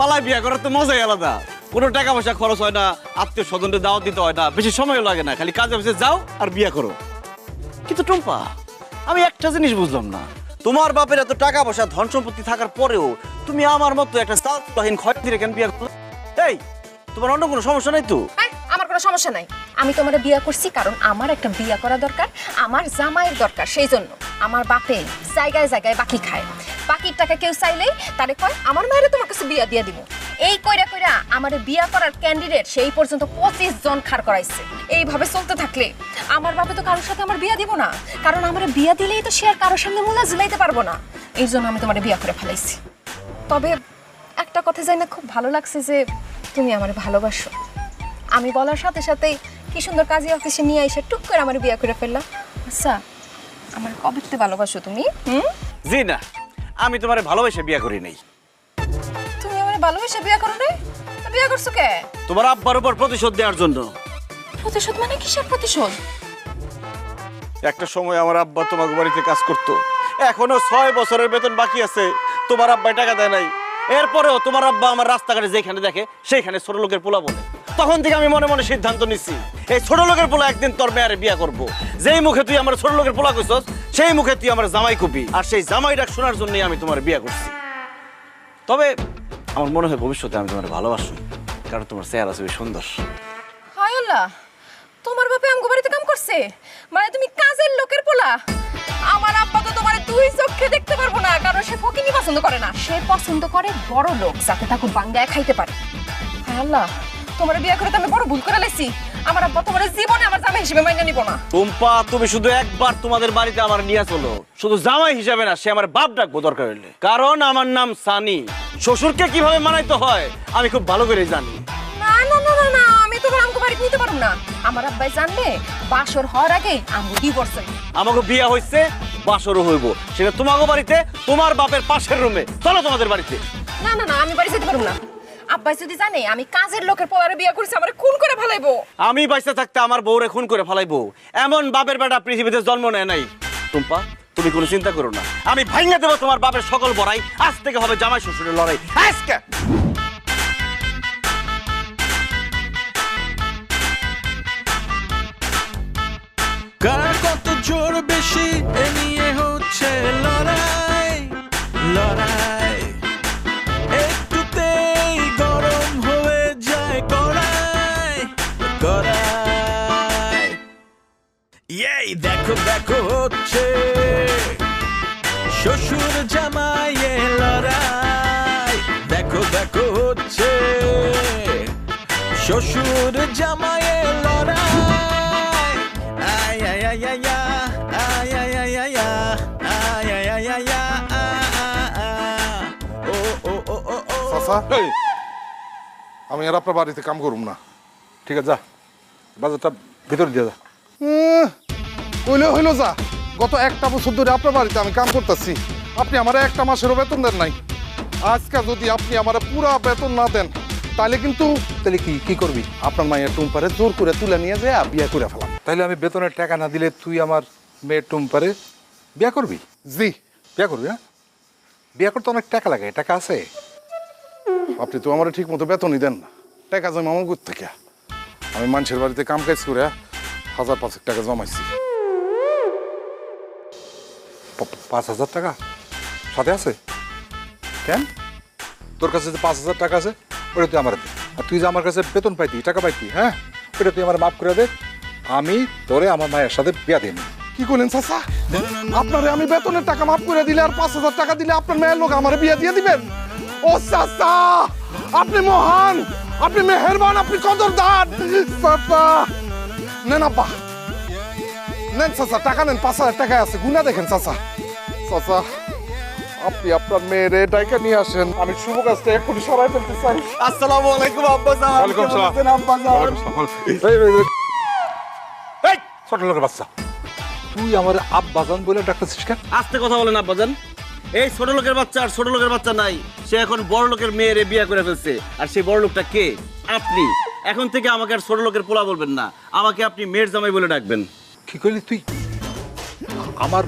পালায় বিয়ে করার তো মজাই আলাদা। কোনো টাকা পয়সা খরচ হয় না, আত্মীয় স্বজনদের দাওয়াত দিতে হয় না, বেশি সময়ও লাগে না, খালি কাজে অফিসে যাও আর বিয়ে করো। কিন্তু টুম্পা, আমি একটা জিনিস বুঝলাম না, তোমার বাপের এত টাকা পয়সা ধন সম্পত্তি থাকার পরেও তুমি আমার মতো একটা সাতহীন খয়রাতি রেখে বিয়ে করলে। এই, তোমার অন্য কোনো সমস্যা নাই তো? আমার কোনো সমস্যা নাই। আমি তোমার বিয়ে করছি কারণ আমার একটা বিয়ে করা দরকার, আমার জামাইয়ের দরকার। সেই জন্য আমার বাপে জায়গায় জায়গায় বাকি খায়। বাকির টাকা কেউ চাইলেই তারে কয় আমার মায়ের তোমার কাছে বিয়া দিয়ে দিব। এই কইরা কইরা আমার বিয়া করার ক্যান্ডিডেট সেই পর্যন্ত 25 জন খাড় করাইছে। এইভাবে চলতে থাকলে আমার বাপে তো কারোর সাথে আমার বিয়া দিব না, কারণ আমার বিয়া দিলেই তো সে আর কারোর সামনে মুলা ঝুলাইতে পারবো না। এই জন্য আমি তোমার বিয়া করে ফেলাইছি। তবে একটা কথা জানি না, খুব ভালো লাগছে যে তুমি আমার ভালোবাসো। আমি বলার সাথে সাথেই কি সুন্দর কাজী অফিসে নিয়ে এসে টুক করে আমার বিয়ে করে ফেললাম। আচ্ছা, আমার কবে থেকে ভালোবাসো তুমি? জি না, আমি তোমার ভালোবেসে বিয়ে করি নাই। তুমি আমার ভালোবেসে বিয়ে করো নাই? তো বিয়ে করছো কে? তোমার আব্বার উপর প্রতিশোধ দেওয়ার জন্য। প্রতিশোধ মানে কিসের প্রতিশোধ? একটা সময় আমার আব্বা তোমার বাড়িতে কাজ করতো, এখনো 6 বছরের বেতন বাকি আছে, তোমার আব্বাই টাকা দেয় নাই। এরপরেও তোমার আব্বা আমার রাস্তাঘাটে যেখানে দেখে সেইখানে ছোট লোকের পোলা বলে। তখন থেকে আমি মনে মনে সিদ্ধান্ত নিচ্ছি, এই ছোট লোকের পোলা একদিন তোর মেয়ারে বিয়ে করবো। যেই মুখে তুই আমার ছোট লোকের পোলা কইছস, সেই মুখে তুই আমার জামাই কবি। আর সেই জামাই ডাক শোনার জন্যই আমি তোমার বিয়ে করছি। তবে আমার মনে হয় ভবিষ্যতে আমি তোমার ভালোবাসি, কারণ তোমার চেহারা খুবই সুন্দর। হায় আল্লাহ, তোমার বাপে আমগো বাড়িতে কাম করছে? মানে তুমি কাজের লোকের পোলা? আমার আব্বা তো তোমার দুই চোখে দেখতে পারবো না, কারণ সে ফকিনি পছন্দ করে না। সে পছন্দ করে বড় লোক, যাতে তাকে বাঙ্গায় খাইতে পারে। হায় আল্লাহ, তোমার বিয়ে করে তো আমি বড় ভুল করে লাইছি। আমার আব্বা তোমার জীবনে আমার জামাই হিসেবে মাইনা নিব না। টুম্পা, তুমি শুধু একবার তোমাদের বাড়িতে আমার নিয়ে চলো, শুধু জামাই হিসাবে না, সে আমার বাপ ডাকবো দরকার হইলে। কারণ আমার নাম সানি, শ্বশুরকে কিভাবে মানাইতে হয় আমি খুব ভালো করে জানি। না না না না না, আমি তো আমগো বাড়িতে নিতে পারবো না। আমার আব্বাই জানলে বাসর হওয়ার আগেই আমগো ডিভোর্স হইবে। আমাকে বিয়ে হইছে, বাসরও হইব, সেটা তোমাকে বাড়িতে, তোমার বাপের পাশের রুমে। চলো তোমাদের বাড়িতে। না না না, আমি বাড়ি যেতে পারবো না। আব্বাই যদি জানে আমি কাজের লোকের পোলারে বিয়ে করছি, আমারে খুন করে ফেলাইবো। আমি বাইসা থাকতে আমার বউরে খুন করে ফেলাইবো, এমন বাপের বেটা পৃথিবীতে জন্ম নেয় নাই। টুম্পা, তুমি কোনো চিন্তা করো না, আমি ভাঙা দেবো তোমার বাপের সকল বড়াই। আজ থেকে হবে জামাই শ্বশুরের লড়াই। আজকে কার কত জোর বেশি এ নিয়ে হচ্ছে লড়াই লড়াই, একটুতেই গরম হয়ে যায় কড়াই কড়াই। এই দেখো দেখো হচ্ছে শ্বশুর জামাইয়ে লড়াই, দেখো দেখো হচ্ছে শ্বশুর জামাইয়ে লড়াই। আমি আর আপনার বাড়িতে কাম করুম না, ঠিক আছে? যা, বাজারটা ভিতরে দিয়ে যা। কইলে হইল যা। গত একটা বছর ধরে আপনার বাড়িতে আমি কাম করতেছি, আপনি আমার একটা মাসেরও বেতন দেন নাই। আজকে যদি আপনি আমার পুরা বেতন না দেন, তাহলে কিন্তু তাহলে কি করবি? আপনার মায়ের টুম্পারে জোর করে তুলে নিয়ে যায় বিয়ে করে ফেলাম। তাহলে আমি বেতনের টাকা না দিলে তুই আমার মেয়ের টুম্পারে বিয়ে করবি? জি, বিয়ে করবি। হ্যাঁ, বিয়ে করতে অনেক টাকা লাগে, টাকা আছে? আপনি তো আমার ঠিক মতো বেতনই দেন না, টাকা জমা আমার কোথা থেকে? আমি মানুষের বাড়িতে কাম কাজ করে 1000-5 টাকা জমাইছি। 5000 টাকা সাথে আছে? কেন? তোর কাছে যে 5000 টাকা আছে ওটা তুই আমার দে, আর তুই যে আমার কাছে বেতন পাইতি, টাকা পাইতি, হ্যাঁ, ওটা তুই আমার মাফ করে দে। আমি তোরে আমার মায়ের সাথে বিয়া দিই। কি করলেন চাচা? আপনারে আমি বেতনের টাকা মাফ করে দিলে আর 5000 টাকা দিলে আপনার মেয়ের লোক আমার বিয়া দিয়ে দিবেন? ও চাচা, আপনি মহান, আপনি মেহেরবান, আপনি কদরদান চাচা। নেন আব্বা, নেন চাচা, টাকা নেন। 5000 টাকা আছে, গুনা দেখেন চাচা। চাচা, আপনি আপনার মেয়ের ডাইকা নিয়ে আসেন, আমি শুভ কাজটা এখনই সরাই ফেলতে চাই। আসসালামু আলাইকুম আব্বা জান। ওয়ালাইকুম আসসালাম। আব্বা জান। এই ছোট লোকের বাচ্চা, তুই আমার আব্বাজান বলে ডাকতেছিস কেন? আস্তে কথা বলেন আব্বাজান। এই ছোট লোকের বাচ্চা আর ছোট লোকের বাচ্চা নাই, সে এখন বড় লোকের মেয়েরে বিয়ে করে ফেলছে। আর সেই বড় লোকটা কে? আপনি। এখন থেকে আমাকে আর ছোট লোকের পোলা বলবেন না, আমাকে আপনি মেয়ের জামাই বলে ডাকবেন। কি করলি তুই? আমার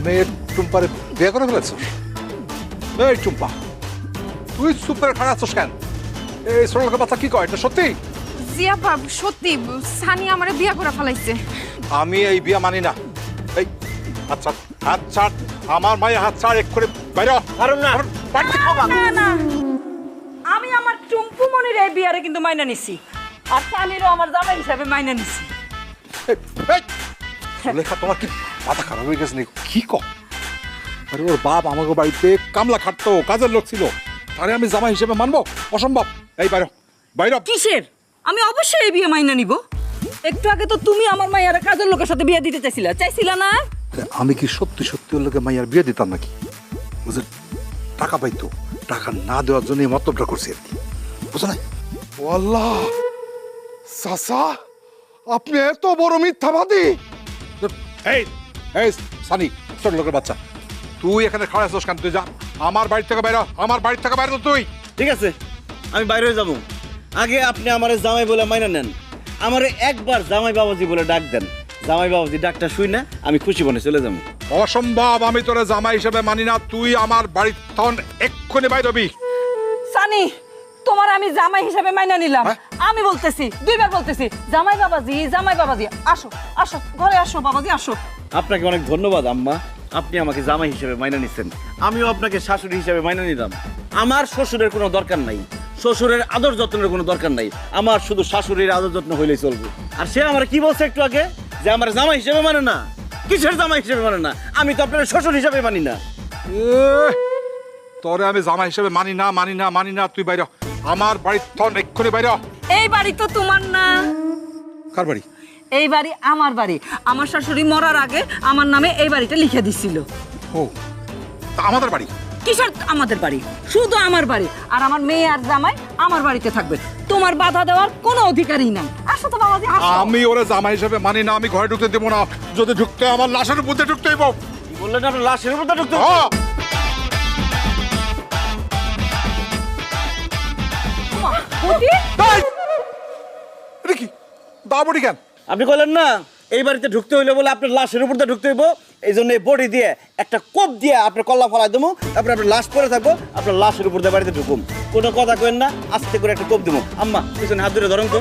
মেয়ের টুম্পারে বিয়ে করে ফেলেছিস? এই টুম্পা, তুই চুপ করে খারাপ আছিস কেন? এই ছোট লোকের বাচ্চা কি কয়, এটা সত্যি? জিয়া বাপ সত্যি সানি আমারে বিয়া করে ফেলাইছে। আমি এই বিয়া মানি না। এই আচ্ছা হাত ছাড়, আমার মায়ের হাত ছাড়, এক্ষুনি বাইরে হ। কারণ না না না আমি আমার টুম্পু মনির এই বিয়ারে কিন্তু মাইনা নিছি আর সানিরও আমার জামাই হিসাবে মাইনা নিছি। লেখা তোমার কি মাথা খারাপ হয়ে গেছে নাকি? কি কর? আরে ওর বাপ আমাকে বাড়িতে কামলা খাটতো, কাজের লোক ছিল, আরে আমি জামাই হিসেবে মানবো? অসম্ভব। এই বাইরে বাইরে। কিসের? আমি অবশ্যই এই বিয়ে মাইনা নিব। একটু আগে তো তুমি আমার মাইয়ার কাজের লোকের সাথে বিয়ে দিতে চাইছিলা না? আমি কি সত্যি সত্যি ওর লোকে মাইয়ার বিয়ে দিতাম নাকি? বুঝে টাকা পাইতো, টাকা না দেওয়ার জন্য এই মতলবটা করছি আর কি, বুঝো না? আল্লাহ চাচা, আপনি এত বড় মিথ্যাবাদী! এই এই সানি, ছোট লোকের বাচ্চা, তুই এখানে খাড়া আছিস কেন? তুই যা আমার বাড়ি থেকে বাইরে, আমার বাড়ি থেকে বাইরে তুই। ঠিক আছে, আমি বাইরে হয়ে যাবো। আগে আপনি আমারে জামাই বলে মাইনা নেন, আমারে একবার জামাই বাবাজি বলে ডাক দেন। জামাই বাবাজি ডাকটা শুই না, আমি খুশি মনে চলে যাবো। অসম্ভব, আমি তোরা জামাই হিসেবে মানি না। তুই আমার বাড়ির তখন এক্ষুনি বাইরে হবি। সানি, তোমার আমি জামাই হিসাবে মাইনা নিলাম। আমি বলতেছি, দুইবার বলতেছি, জামাই বাবাজি আসো আসো, ঘরে আসো বাবাজি, আসো। আপনাকে অনেক ধন্যবাদ আম্মা, আপনি আমাকে জামাই হিসেবে মাইনা নিচ্ছেন। আমিও আপনাকে শাশুড়ি হিসেবে মাইনা নিলাম। আমার শ্বশুরের কোনো দরকার নাই, শ্বশুরের আদর যত্নের কোনো দরকার নাই, আমার শুধু শাশুড়ির আদর যত্ন হইলেই চলবে। আর সে আমার কি বলছে একটু আগে, যে আমার জামাই হিসেবে মানে না? কিসের জামাই হিসেবে মানে না? আমি তো আপনার শ্বশুর হিসেবে মানি না। তোরে আমি জামাই হিসেবে মানি না, মানি না, মানি না। তুই বাইরে, আমার বাড়ির তখন এক্ষুনি বাইরে। এই বাড়ি তো তোমার না। কার বাড়ি? এই বাড়ি আমার বাড়ি। আমার শাশুড়ি মরার আগে আমার নামে এই বাড়িটা লিখে দিছিল। ও, তা আমাদের বাড়ি? কিসের আমাদের বাড়ি? শুধু আমার বাড়ি। আর আমার মেয়ে আর জামাই আমার বাড়িতে থাকবে, তোমার বাধা দেওয়ার কোনো অধিকারই নাই। আসো তো বাবাজি, আসো। আমি ওরা জামাই হিসেবে মানি না, আমি ঘরে ঢুকতে দেবো না। যদি ঢুকতে আমার লাশের মধ্যে ঢুকতে হইব। কি বললেন আপনার লাশের উপর ঢুকতে? হ্যাঁ। বৌদি, এই! এটা কি দাবড়ি কেন? আপনি বললেন না এই বাড়িতে ঢুকতে হইলে বলে আপনার লাশের উপর দিয়ে ঢুকতে হইব, এই জন্য এই বডি দিয়ে একটা কোপ দিয়ে আপনার কল্লা ফলাই দেবো, তারপরে আপনার লাশ পরে থাকবো, আপনার লাশের উপর দিয়ে বাড়িতে ঢুকুম। কোনো কথা কেন না, আস্তে করে একটা কোপ দেবো। আম্মা পিছনে হাত ধরে ধরুন তো।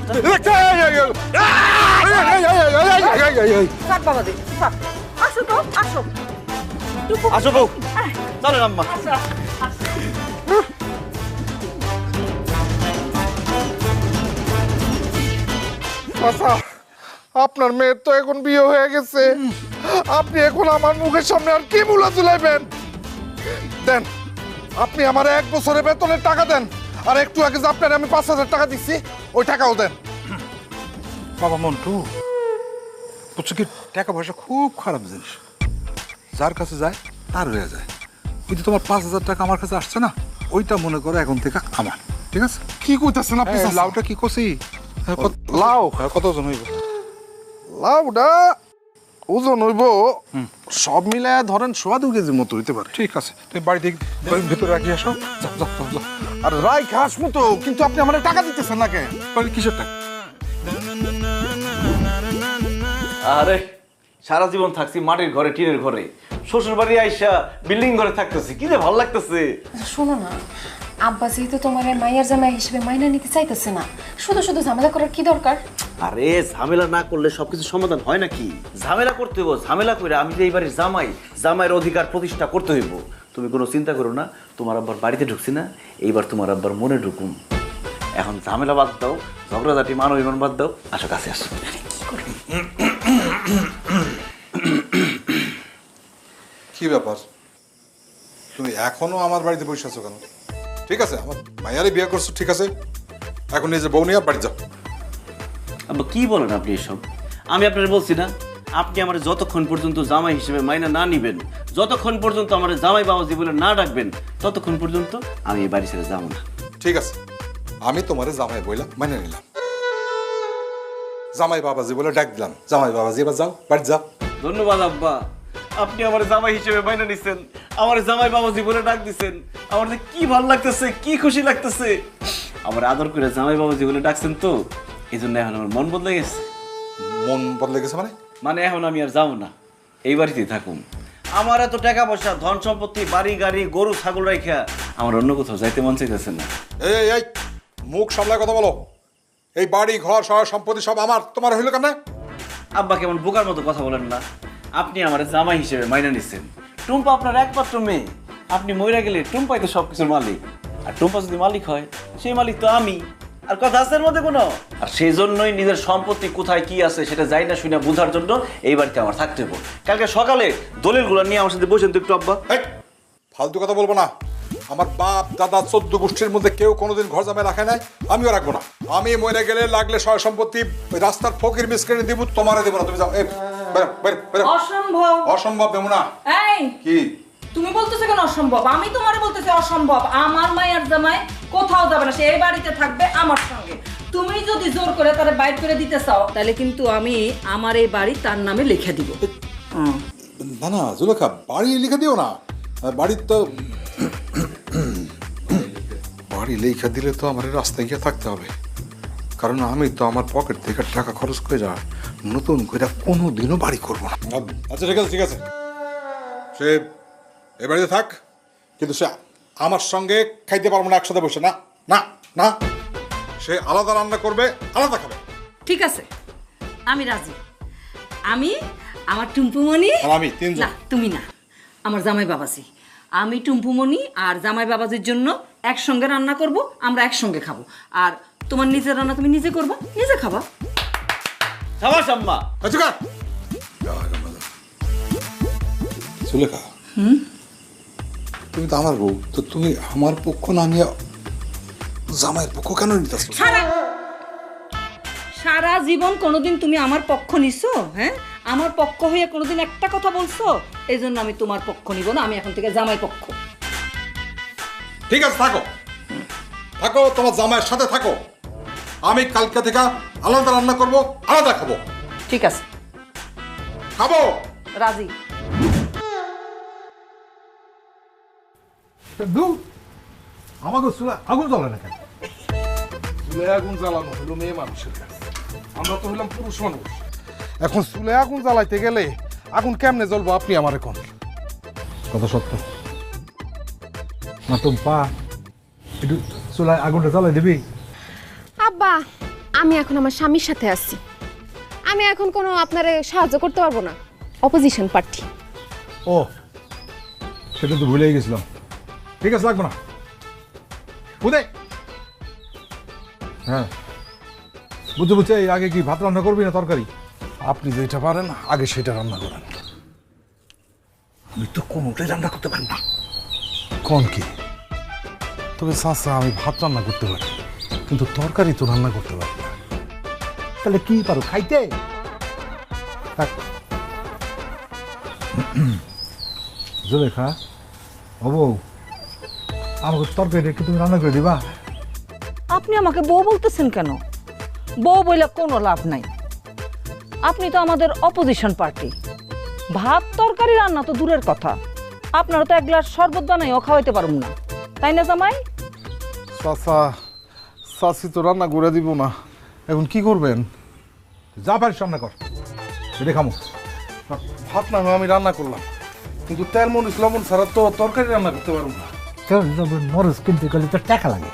থাক বাবাজি, থাক। আসো তো, আসো। টুকু, আসো বউ, চলেন আম্মা। আসো, আসো। আচ্ছা, আপনার মেয়ের তো এখন বিয়ে হয়ে গেছে, আপনি এখন আমার মুখের সামনে আর কি মুলা চুলাইবেন? দেন, আপনি আমার 1 বছরের বেতনের টাকা দেন, আর একটু আগে যে আপনার আমি 5,000 টাকা দিচ্ছি, ওই টাকাও দেন। বাবা মন্টু, বুঝছো কি, টাকা পয়সা খুব খারাপ জিনিস, যার কাছে যায় তার হয়ে যায়। কিন্তু তোমার 5,000 টাকা আমার কাছে আসছে না, ওইটা মনে করো এখন থেকে আমার, ঠিক আছে? কি কইতাছেন আপনি? লাউটা কি কষি? লাউ কত ওজন হইব? লাউটা ওজন হইব সব মিলায় ধরেন 2.5 কেজির মতো হইতে পারে। ঠিক আছে, তুমি বাড়িতে ভেতরে রাখি আসো। আর রাই খাস মতো, কিন্তু আপনি আমার টাকা দিতেছেন না কেন? কিসের টাকা? আরে সারা জীবন থাকছি মাটির ঘরে, টিনের ঘরে, শ্বশুর বাড়ি আইসা বিল্ডিং ঘরে থাকতেছি, কি যে ভালো লাগতেছে। শোনো না, আব্বা যেহেতু তোমার মায়ের জামাই হিসেবে মাইনা নিতে চাইতেছে না, শুধু শুধু ঝামেলা করার কি দরকার? আরে ঝামেলা না করলে সবকিছু সমাধান হয় নাকি? ঝামেলা করতে হইব, ঝামেলা করে আমি যে এইবারের জামাই, জামাইয়ের অধিকার প্রতিষ্ঠা করতে হইব। তুমি কোনো চিন্তা করো না, তোমার আব্বার বাড়িতে ঢুকছি না, এইবার তোমার আব্বার মনে ঢুকুম। এখন ঝামেলা বাদ দাও, ঝগড়াঝাটি মান অভিমান বাদ দাও, আসো কাছে আসো। কি ব্যাপার, তুমি এখনো আমার বাড়িতে বসে আছো কেন? ঠিক আছে, আমার মায়ারে বিয়ে করছো, ঠিক আছে, এখন নিজে বউ নিয়ে বাড়ি যাও। আব্বা কি বলেন আপনি এসব? আমি আপনার বলছি না, আপনি আমার যতক্ষণ পর্যন্ত জামাই হিসেবে মাইনা না নিবেন, যতক্ষণ পর্যন্ত আমার জামাই বাবাজি বলে না ডাকবেন, ততক্ষণ পর্যন্ত আমি এই বাড়ি ছেড়ে যাবো না। ঠিক আছে, আমি তোমারে জামাই বইলাম, মাইনে নিলাম, জামাই বাবাজি বলে ডাক দিলাম। জামাই বাবাজি, এবার যাও, বাড়ি যাও। ধন্যবাদ আব্বা, আপনি আমার জামাই হিসেবে মাইনা নিছেন, আমার জামাই বাবাজি বলে ডাক দিছেন, আমার যে কি ভালো লাগতেছে, কি খুশি লাগতেছে। আমার আদর করে জামাই বাবাজি বলে ডাকছেন তো, এই জন্য এখন আমার মন বদলে গেছে। মন বদলে গেছে মানে? মানে এখন আমি আর যাবো না, এই বাড়িতেই থাকুন। আমার এত টাকা পয়সা, ধন সম্পত্তি, বাড়ি গাড়ি, গরু ছাগল রাখা আমার অন্য কোথাও যাইতে মন চাইতেছে না। এই এই মুখ সামলায় কথা বলো। এই বাড়ি ঘর সহায় সম্পত্তি সব আমার, তোমার হইলো কেন? আব্বা কেমন বোকার মতো কথা বলেন না। আপনি আমার জামাই হিসেবে মাইনা নিচ্ছেন। টুম্পা আপনার একমাত্র মেয়ে। আপনি মইরা গেলে টুম্পাই তো সবকিছুর মালিক, আর টুম্পা যদি মালিক হয় সেই মালিক তো আমি। আর কথা আছে এর মধ্যে কোনো? আর সেই জন্যই নিজের সম্পত্তি কোথায় কি আছে সেটা যাই না শুনে বোঝার জন্য এই বাড়িতে আমার থাকতে হবে। কালকে সকালে দলিলগুলো নিয়ে আমার সাথে বসেন তো একটু আব্বা। এই, ফালতু কথা বলবো না। আমার বাপ দাদা 14 গোষ্ঠীর মধ্যে কেউ কোনোদিন ঘর জামাই রাখে নাই, আমিও রাখবো না। আমি মরে গেলে লাগলে সয় সম্পত্তি ওই রাস্তার ফকির মিসকিনে দিব, তোমারে দেবো না। তুমি যাও, এই বেরো বেরো বেরো। অসম্ভব। অসম্ভব বেমুনা। এই কি তুমি বলতেছো কেন অসম্ভব? আমি তোমারে বলতেছি অসম্ভব। আমার মায়ের জামাই কোথাও যাবে না, সে এই বাড়িতে থাকবে আমার সঙ্গে। তুমি যদি জোর করে তারে বাইর করে দিতে চাও তাহলে কিন্তু আমি আমার এই বাড়ি তার নামে লিখে দিব। না না জুলেখা, বাড়ি লিখে দিও না। বাড়ির তো বাড়ি লিখে দিলে তো আমার রাস্তায় গিয়ে থাকতে হবে, কারণ আমি তো আমার পকেট থেকে টাকা খরচ করে যা নতুন করে কোনো দিনও বাড়ি করবো না। আচ্ছা ঠিক আছে ঠিক আছে, সে এ বাড়িতে থাক, কিন্তু সে আমার সঙ্গে খাইতে পারবো না একসাথে বসে। না না না, সে আলাদা রান্না করবে, আলাদা খাবে। ঠিক আছে, আমি রাজি। আমি আমার টুম্পুমণি আর আমি তিনজন। না তুমি না, আমার জামাই বাবাজি। আমি টুম্পুমণি আর জামাই বাবাজির জন্য একসঙ্গে রান্না করব, আমরা একসঙ্গে খাবো। আর তোমার নিজের রান্না তুমি নিজে করবা, নিজে খাবা। সাবাস আম্মা। আচ্ছা কার সুলেখা, তুমি তো আমার বউ, তো তুমি আমার পক্ষ না নিয়ে জামাইয়ের পক্ষ কেন নিতে আসছো? সারা জীবন কোনোদিন তুমি আমার পক্ষ নিছো? হ্যাঁ, আমার পক্ষ হয়ে কোনোদিন একটা কথা বলছো? এই জন্য আমি তোমার পক্ষ নিব না, আমি এখন থেকে জামাই পক্ষ। ঠিক আছে থাকো, থাকো তোমার জামাইয়ের সাথে থাকো। আমি কালকে থেকে আলাদা রান্না করব, আলাদা খাবো। ঠিক আছে, খাবো। রাজি। আমাকে চুলা আগুন জ্বলে না কেন? চুলে আগুন জ্বালানো হলো মেয়ে মানুষের কাছে, আমরা তো হইলাম পুরুষ মানুষ। এখন চুলে আগুন জ্বালাইতে গেলে আগুন কেমনে জ্বলবো আপনি আমার এখন? কথা সত্য না, টুম্পা একটু চুলায় আগুনটা জ্বালাই দিবি? আব্বা, আমি এখন আমার স্বামীর সাথে আছি। আমি এখন কোনো আপনারে সাহায্য করতে পারবো না, অপোজিশন প্রার্থী। ও, সেটা তো ভুলেই গেছিলাম। ঠিক আছে, লাগবে না। উদয়, হ্যাঁ বুঝতে বুঝছে, আগে কি ভাত রান্না করবি না তরকারি? আপনি যেটা পারেন আগে সেটা রান্না করেন। আমি তো কোনোটাই রান্না করতে পারি না। কোন কি? তবে চাচা, আমি ভাত রান্না করতে পারি, কিন্তু তরকারি তো রান্না করতে পারি না। তাহলে কি পারো খাইতে? থাক। জুলেখা, ও বউ, আমাকে তরকারিটা একটু তুমি রান্না করে দিবা? আপনি আমাকে বউ বলতেছেন কেন? বউ বলে কোনো লাভ নাই। আপনি তো আমাদের অপোজিশন পার্টি। ভাত তরকারি রান্না তো দূরের কথা, আপনারা তো এক গ্লাস শরবত বানাইও খাওয়াইতে পারুন না, তাই না জামাই? চাচা, চাচি তো রান্না করে দিব না, এখন কি করবেন? যা পারিস রান্না কর, এটা খামো। ভাত না হয় আমি রান্না করলাম, কিন্তু তেল মরিচ লবণ ছাড়া তো তরকারি রান্না করতে পারবো না। মরিচ কিনতে গেলে তো টাকা লাগে।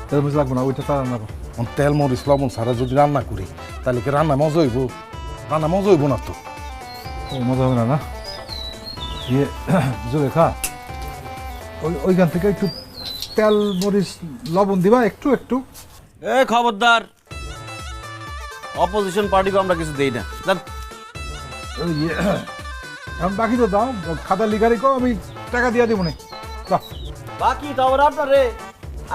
তেল মরিচ লাগবে না, ওইটা রান্না কর। তেল মরিচ লবণ ছাড়া যদি রান্না করি তাহলে কি রান্না মজা হইব? রান্না মজা হইব না তো। ও, মজা হবে না না? ইয়ে জুলেখা, ওইখান থেকে একটু তেল মরিচ লবণ দিবা, একটু একটু। এ খবরদার, অপোজিশন পার্টিকে আমরা কিছু দেই না। জান, ওই ইয়ে, এখন বাকি তো দাও, খাতা লিখা রেখো, আমি টাকা দিয়ে দেবো না। বাকি তো আবার আপনারে,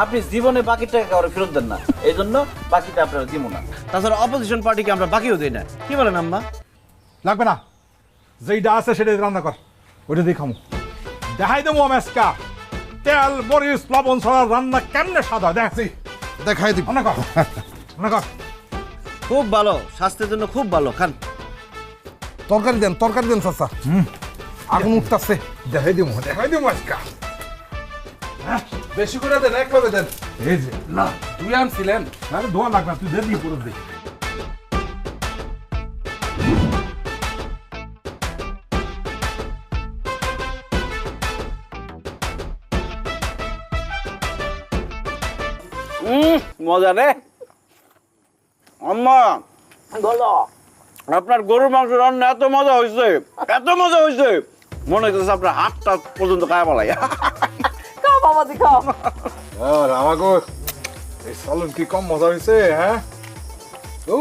আপনি জীবনে বাকি টাকা কাউরে ফেরত দেন না, এই জন্য বাকিটা আপনারা দিব না। তাছাড়া অপোজিশন পার্টিকে আমরা বাকিও দেই না। কি বলেন আম্মা? লাগবে না, যেইটা আছে সেটা রান্না কর, ওইটা দিয়ে খামো। দেখাই দেবো আমেস্কা তেল মরিচ লবণ ছাড়া রান্না কেমনে সাদা। দেখছি, দেখাই দিব। রান্না কর, রান্না কর। খুব ভালো, স্বাস্থ্যের জন্য খুব ভালো। খান। তরকারি দেন, তরকারি দেন চাচা। আগুন উঠতেছে। দেখাই দেবো আজকা। বেশি করে দেন, একভাবে দেন। এই যে না, তুই আনছিলেন। আরে ধোয়া লাগবে না, তুই দে দিয়ে পুরো দে। মজা রে আম্মা, বলো আপনার গরুর মাংস রান্না এত মজা হয়েছে, এত মজা হয়েছে, মনে হইতেছে আপনার হাতটা পর্যন্ত খায় বলাই। খাও বাবাজি খাও। আর আমাকে এই সালুন কি কম মজা হয়েছে, হ্যাঁ? ও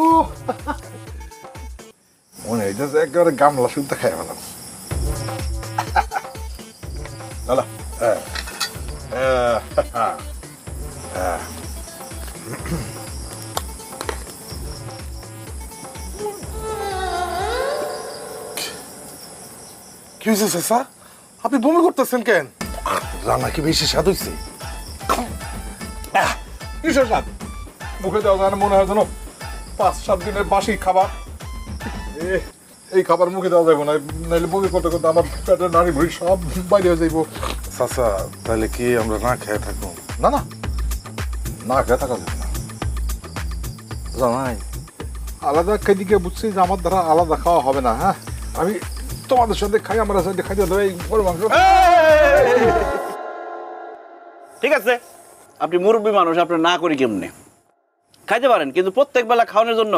মনে হইতেছে একেবারে গামলা শুনতে খাই পেলাম। দাদা কি হয়েছে চাচা? আপনি বমি করতেছেন কেন? রান্না কি বেশি স্বাদ হয়েছে? কিসের স্বাদ? মুখে দেওয়া যায় না, মনে হয় যেন 5-7 দিনের বাসি খাবার। এই খাবার মুখে দেওয়া যাবে না, নাহলে বমি করতে করতে আমার পেটের নাড়ি ভুড়ি সব বাইরে হয়ে যাইব। চাচা তাহলে কি আমরা না খেয়ে থাকবো? না না, না খেয়ে থাকা যাবে না। জানাই আলাদা খেদিকে বুঝছি যে আমার দ্বারা আলাদা খাওয়া হবে না। হ্যাঁ, আমি তোমাদের সাথে খাই, আমার সাথে খাই দেবো এই গরুর মাংস। ঠিক আছে, আপনি মুরব্বী মানুষ, আপনার না করি কেমনে খাইতে পারেন, কিন্তু প্রত্যেক বেলা খাওয়ানোর জন্য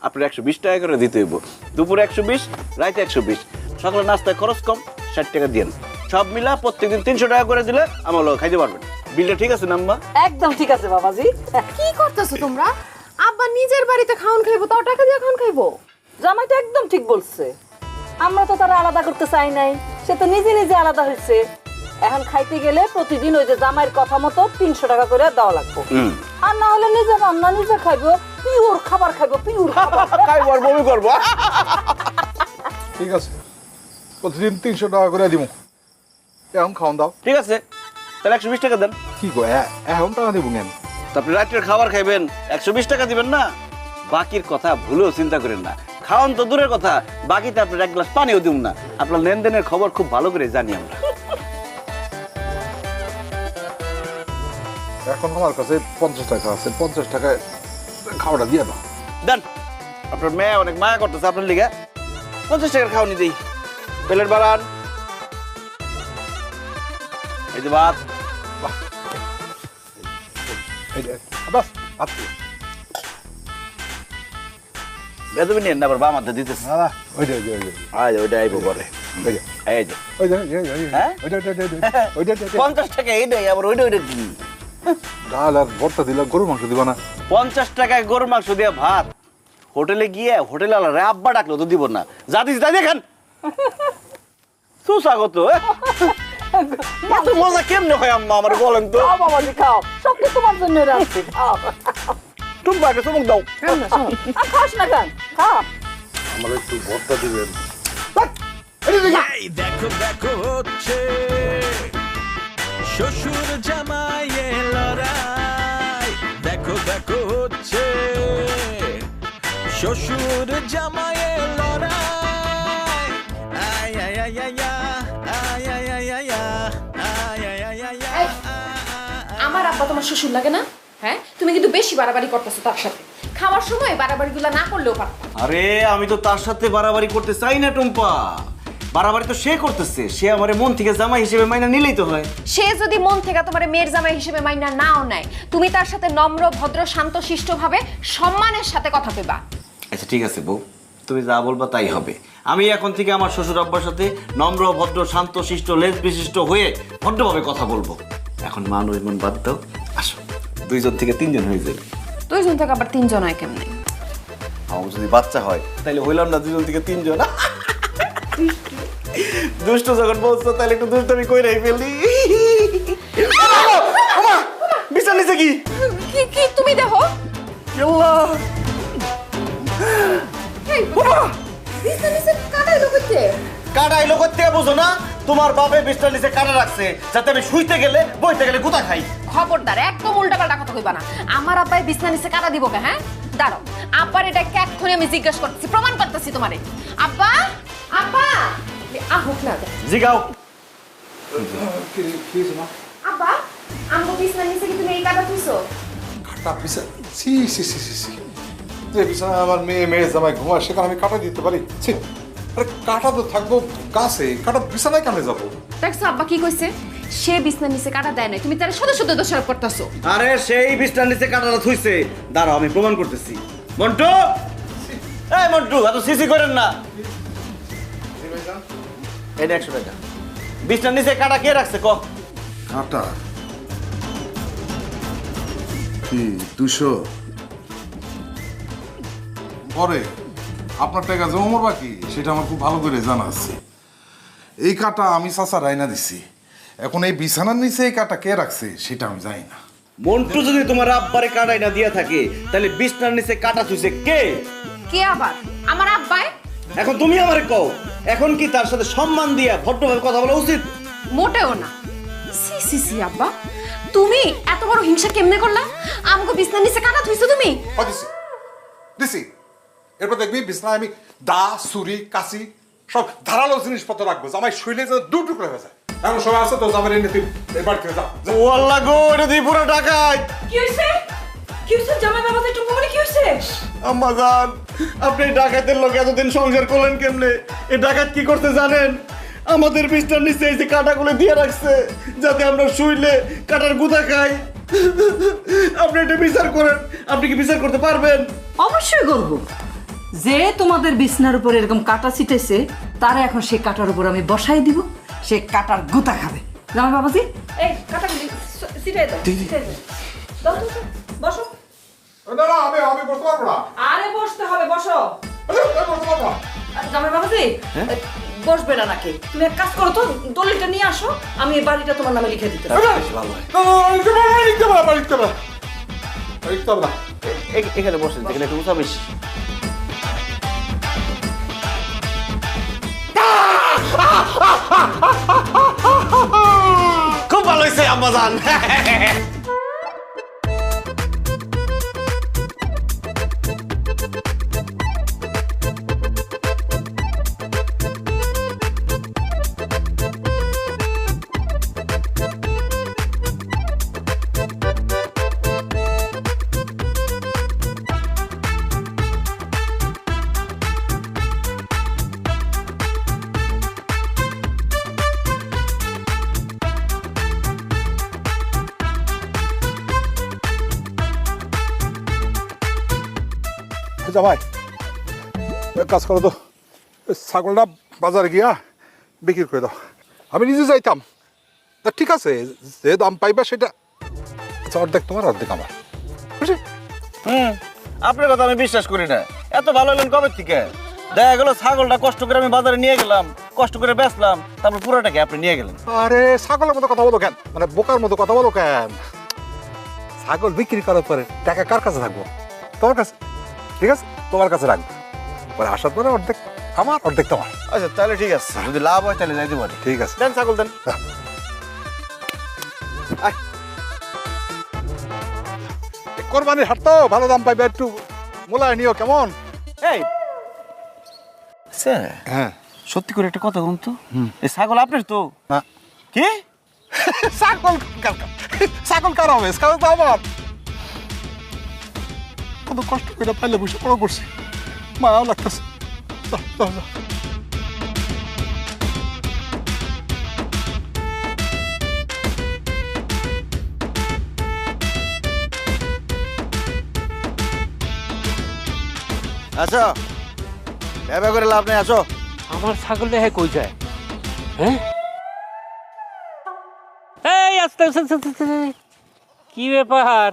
আপনার 120 টাকা করে দিতে হইব। দুপুরে 120, রাইতে 120, সকালে নাস্তায় খরচ কম 60 টাকা দিন। সব মিলা প্রত্যেকদিন 300 টাকা করে দিলে আমার লোক খাইতে পারবেন। বিলটা ঠিক আছে না আম্মা? একদম ঠিক আছে বাবাজি। কি করতেছো তোমরা? আব্বা নিজের বাড়িতে খাওন খাইবো, তাও টাকা দিয়ে খাওন খাইবো? জামাই তো একদম ঠিক বলছে। আমরা তো তারা আলাদা করতে চাই নাই, সে তো নিজে নিজে আলাদা হয়েছে। এখন খাইতে গেলে প্রতিদিন ওই যে জামাইয়ের কথা মতো 300 টাকা করে দেওয়া লাগবে। আর না হলে নিজে রান্না নিজে খাইবো, পিওর খাবার খাইবো, পিওর খাবার খাইবো আর বমি করবো। ঠিক আছে, প্রতিদিন 300 টাকা করে দিব। এখন খাওয়ান দাও। ঠিক আছে, তাহলে 120 টাকা দেন। কি গো, এখন টাকা দিব কেন? আপনি রাত্রের খাবার খাইবেন, 120 টাকা দিবেন না? বাকির কথা ভুলেও চিন্তা করেন না। খাওয়ান তো দূরের কথা, বাকিতে আপনার 1 গ্লাস পানিও দিব না। আপনার লেনদেনের খবর খুব ভালো করে জানি আমরা। এখন আমার কাছে 50 টাকা আছে, 50 টাকায় খাওয়াটা দিয়ে দাও। দেন, আপনার মেয়ে অনেক মায়া করতেছে আপনার লিগে, 50 টাকার খাওয়ানি দিই। প্লেট বাড়ান, এই যে ভাত। বাস আচ্ছা, বেদবি নিয়ে আবার বাম হাতে দিতেছে। না ওই যে ওই যে ওইটা আইবো পরে। ওই যে এই যে ওই যে হ্যাঁ? ওই যে 50 টাকা এইটাই, আবার ওইটা কি? ডাল আর ভর্তা দিলাম, গরুর মাংস দিবা না? 50 টাকায় গরুর মাংস দিয়ে ভাত, হোটেলে গিয়ে হোটেল আলারে আব্বা ডাকলো তো দিব না। যা দিস তাই দেখেন, সুস্বাগত। এত মজা কেমনে হয় আম্মা আমার বলেন তো? খাও বাবাজি খাও, সব কিছু তোমার জন্য রাখছি। খাও টুম্পা একটা চমক দাও। আর খাস না কেন, খাও। আমার একটু ভর্তা দিবেন। এই দেখো দেখো হচ্ছে শ্বশুর জামাইয়ে লড়াই। দেখো দেখো হচ্ছে শ্বশুর জামাইয়ে লড়াই। আয় আয় আয় আয় আয় আয় আয় আয় আয় আয় আয় আয় আয়। আমার আব্বা তোমার শ্বশুর লাগে না? হ্যাঁ, তুমি কিন্তু বেশি বাড়াবাড়ি করতেছো তার সাথে। খাওয়ার সময় বাড়াবাড়িগুলো না করলেও পারতাম। আরে আমি তো তার সাথে বাড়াবাড়ি করতে চাই না টুম্পা, বাড়াবাড়ি তো সে করতেছে। সে আমার মন থেকে জামাই হিসেবে মাইনা নিলেই তো হয়। সে যদি মন থেকে তোমার মেয়ের জামাই হিসেবে মাইনা নাও নেয়, তুমি তার সাথে নম্র ভদ্র শান্ত শিষ্ট ভাবে সম্মানের সাথে কথা কইবা। আচ্ছা ঠিক আছে বউ, তুমি যা বলবা তাই হবে। আমি এখন থেকে আমার শ্বশুর আব্বার সাথে নম্র ভদ্র শান্ত শিষ্ট লেজ বিশিষ্ট হয়ে ভদ্রভাবে কথা বলবো। এখন মান ওই মন বাদ দাও, আসো 2 জন থেকে 3 জন হয়ে যাবে। 2 জন থেকে আবার 3 জন হয় কেমনে? আমার যদি বাচ্চা হয় তাহলে হইলাম না 2 জন থেকে 3 জন। দুষ্ট যখন বলছো তাহলে একটু দুষ্টমি কইরাই ফেলি। বিছানা নিচে কি কি কি তুমি দেখো? আল্লাহ, এই বাবা, বিছানা নিচে কাটাইলো কইতে? কাটাইলো করতে বুঝো না? তোমার বাপে বিছানা নিচে কাটা রাখছে যাতে আমি শুইতে গেলে বইতে গেলে গুতা খাই। খবরদার, একদম উল্টাপাল্টা কথা কইবা না। আমার আব্বাই বিছানা নিচে কাটা দিব কে? হ্যাঁ, দাঁড়াও, আব্বার এটা এক্ষুনি আমি জিজ্ঞাসা করতেছি, প্রমাণ করতেছি তোমারে। আব্বা, আব্বা, আহুক না জিগাও। আব্বা, আমগো বিছানা নিচে কি তুমি এই কাটা তুইছো? কাটা বিছানা? সি সি সি সি সি, যে বিছানা আমার মেয়ে জামাই ঘুমায় সেখানে আমি কাটা দিতে পারি? ছি, আরে কাটা তো থাকবো গাছে, কাটা বিছানায় কেমনে যাবো? দেখছো আব্বা কি কইছে? সে বিছনার নিচে কাটা দেয় নাই, তুমি তার শুধু শুধু দোষারোপ করতেছো। আরে সেই বিছনার নিচে কাটাটা থুইছে, দাঁড়াও আমি প্রমাণ করতেছি। মন্টু, এই মন্টু, এত সিসি করেন না। এটা 100 টাকা। বিছনার নিচে কাটা কে রাখছে ক? কাটা কি 200 পরে আপনার টাকা জমা বাকি সেটা আমার খুব ভালো করে জানা আছে। এই কাটা আমি চাচা রাইনা দিছি, এখন এই বিছানার নিচে এই কাটা কে রাখছে সেটা আমি জানি না। মন্টু যদি তোমার আব্বারে কাটাই না দিয়া থাকে তাহলে বিছনার নিচে কাটা থুইছে কে? কে আবার? আমার আব্বাই। এখন তুমি আমারে কও, এখন কি তার সাথে সম্মান দিয়া ভদ্রভাবে কথা বলা উচিত? মোটেও না। সি সি সি আব্বা, তুমি এত বড় হিংসা কেমনে করলা? আমাকে বিছনার নিচে কাটা থুইছো তুমি? দিছি দিছি, এরপর দেখবি বিছনায় আমি দা ছুরি কাঁচি সব ধারালো জিনিসপত্র রাখবো, জামাই শুইলে যে দু টুকরো হয়ে যায়। এখন সবাই আছে তো, জামাই এনে তুই এবার থেকে যা। ও আল্লাহ গো, এটা দিয়ে পুরো ডাকাত। কি হইছে? কি হইছে জামাই বাবাতে একটু বলে কি হইছে? আম্মা জান, আপনি ডাকাতের লোক এতদিন সংসার করলেন কেমনে? এই ডাকাত কি করতে জানেন? আমাদের বিছনার নিচে এই যে কাটাগুলো দিয়ে রাখছে যাতে আমরা শুইলে কাটার গুঁতা খাই। আপনি এটা বিচার করেন, আপনি কি বিচার করতে পারবেন? অবশ্যই করব। যে তোমাদের বিছনার উপর এরকম কাটা ছিটেছে তারে এখন সে কাটার উপর আমি বসাই দিব, সে কাটার গুতা খাবে। জামাই বাবাজি, এই কাটাগুলি ছিটাই দাও, ছিটাই দাও। দাও, দাও, দাও, বসো। না না, আমি বসতে পারবো না। আরে বসতে হবে, বসো। আমি বসতে পারবো না। জামাই বাবাজি, বসবে না নাকি? তুমি এক কাজ করো তো, দলিলটা নিয়ে আসো, আমি এই বাড়িটা তোমার নামে লিখে দিতে পারি। না, লিখতে পারবো না, লিখতে পারবো না, লিখতে পারবো না, লিখতে পারবো না। এখানে বসেন, এখানে একটু উঁচা বেশি। খুব ভালো হয়েছে আম্মা জান। জামাই এক কাজ করো তো, ওই ছাগলটা বাজারে গিয়া বিক্রি করে দাও, আমি নিজে যাইতাম। তা ঠিক আছে, যে দাম পাইবা সেটা আচ্ছা, অর্ধেক তোমার অর্ধেক আমার, বুঝলি? আপনার কথা আমি বিশ্বাস করি না। এত ভালো হলেন কবে থেকে? দেখা গেল ছাগলটা কষ্ট করে আমি বাজারে নিয়ে গেলাম, কষ্ট করে বেচলাম, তারপর পুরোটাকে আপনি নিয়ে গেলেন। আরে ছাগলের মতো কথা বলো কেন, মানে বোকার মতো কথা বলো কেন? ছাগল বিক্রি করার পরে টাকা কার কাছে থাকবো? তোমার কাছে। ঠিক আছে, তোমার কাছে রাখবো, পরে আসার পরে অর্ধেক আমার অর্ধেক তোমার। আচ্ছা তাহলে ঠিক আছে, যদি লাভ হয় তাহলে যাইতে পারি। ঠিক আছে, দেন ছাগল দেন। কোরবানির হাট তো, ভালো দাম পাইবে, একটু মোলায় নিও কেমন? এই স্যার, হ্যাঁ সত্যি করে একটা কথা বলুন তো, এই ছাগল আপনার তো? না। কি? ছাগল ছাগল কার হবে? ছাগল তো আমার। কত কষ্ট করে পাইলে বসে বড় করছি, মায়াও লাগতেছে। যাও, যাও, যাও। আচ্ছা ভেবে করে লাভ নেই, আসো। আমার ছাগল দেখে কই যায়? হ্যাঁ, এই আস্তে আস্তে আস্তে আস্তে। কি ব্যাপার?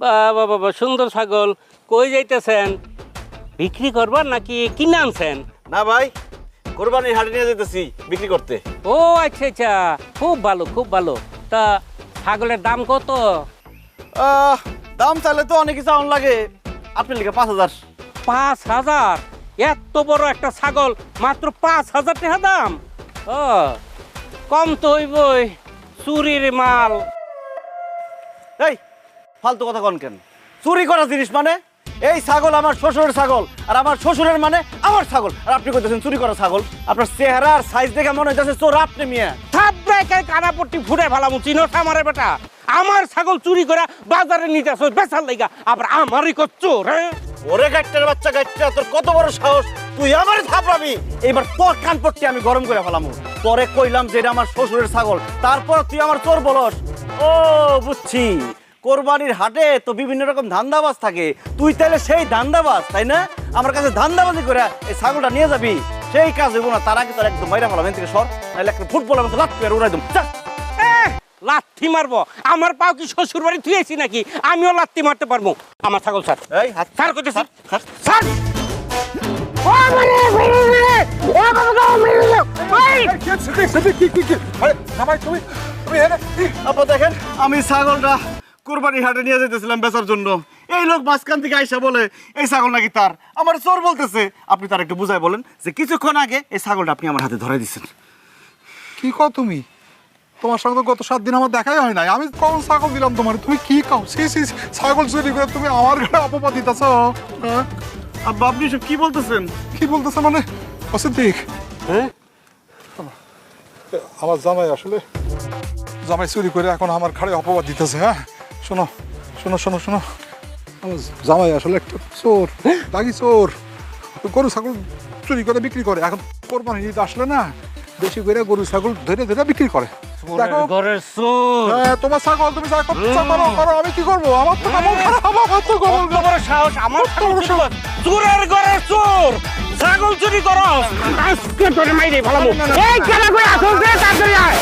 বাবা বাবা, সুন্দর ছাগল। কই যাইতেছেন? বিক্রি করবার নাকি কিনে আনছেন? না ভাই, কোরবানির হাটে নিয়ে যেতেছি বিক্রি করতে। ও আচ্ছা আচ্ছা, খুব ভালো খুব ভালো। তা ছাগলের দাম কত? দাম চাইলে তো অনেক কিছু আউন লাগে, আপনি লিখে 5000। 5000? এত বড় একটা ছাগল মাত্র 5000 টাকা দাম? ও কম তো হইবই, চুরির মাল। এই ফালতু কথা কন কেন? চুরি করা জিনিস মানে? এই ছাগল আমার শ্বশুরের ছাগল, আর আমার শ্বশুরের মানে আমার ছাগল, আর আপনি কইতেছেন চুরি করা ছাগল? আপনার চেহারা আর সাইজ দেখে মনে হইতেছে চোর আপনি মিয়া। থাপড়ায় কানাপট্টি ফুটে ফেলাম, চিনো আমারে বেটা? আমার ছাগল চুরি করে বাজারে নিতে আসো বেচার লাইগা, আবার আমারই করছো রে? ওরে গাইটার বাচ্চা গাইটা, তোর কত বড় সাহস, তুই আমারে থাপড়াবি? এইবার তোর কান পট্টি আমি গরম করে ফেলাম। তোরে কইলাম যে এটা আমার শ্বশুরের ছাগল, তারপর তুই আমার চোর বলস। ও বুঝছি, কোরবানির হাটে তো বিভিন্ন রকম ধান্দাবাজ থাকে, তুই তাহলে সেই ধান্দাবাজ, তাই না? আমার কাছে ধান্দাবাজি করে এই ছাগলটা নিয়ে যাবি, সেই কাজ হইব না। তার আগে তোর একদম মাইরা ফেলাম এখান থেকে সর, নাহলে একটা ফুটবলের মতো লাত করে উড়াই দেবো। লাথি মারবো? আমার পাও কি শ্বশুর বাড়ি থুয়েছি নাকি আমিও লাথি মারতে পারবো? আমার ছাগল ছাড়। এই হাত ছাড় করতেছি, ছাড়। ছাড়। আপা দেখেন, আমি ছাগলটা কুরবানি হাটে নিয়ে যেতেছিলাম বেচার জন্য, এই লোক মাঝখান থেকে আইসা বলে এই ছাগল নাকি তার। আমার চোর বলতেছে। আপনি তার একটু বুঝাই বলেন যে কিছুক্ষণ আগে এই ছাগলটা আপনি আমার হাতে ধরে দিচ্ছেন। কি কও তুমি? তোমার সঙ্গে তো গত 7 দিন আমার দেখাই হয় নাই। আমি কখন ছাগল দিলাম তোমার? তুমি কি কাও? ছাগল চুরি করে তুমি আমার ঘরে অপবাদ দিতেছ। আব্বা আপনি সব কি বলতেছেন? কি বলতেছে মানে? অসিদ্দিক, হ্যাঁ? আমার জামাই আসলে জামাই চুরি করে এখন আমার ঘরে অপবাদ দিতেছে। হ্যাঁ, শোনো শোনো শোনো শোনো, আমার জামাই আসলে একটা চোর, দাগি চোর। গরু ছাগল চুরি করে বিক্রি করে। এখন কোরবানি ঈদ আসলে না, বেশি করে গরু ছাগল ধরে ধরে বিক্রি করে। দেখো, ঘরের চোর। হ্যাঁ, তোমার ছাগল তুমি যা করছো করো করো, আমি কি করবো? আমার তো কেমন খারাপ, আমার তো কেমন কত বড় সাহস, আমার ছাগল চুরি কর। চোরের ঘরের চোর, ছাগল চুরি করো। আজকে তোরে মাইরে ভালামু। এই কেলা কই আসছ রে? তাড়াতাড়ি আয়।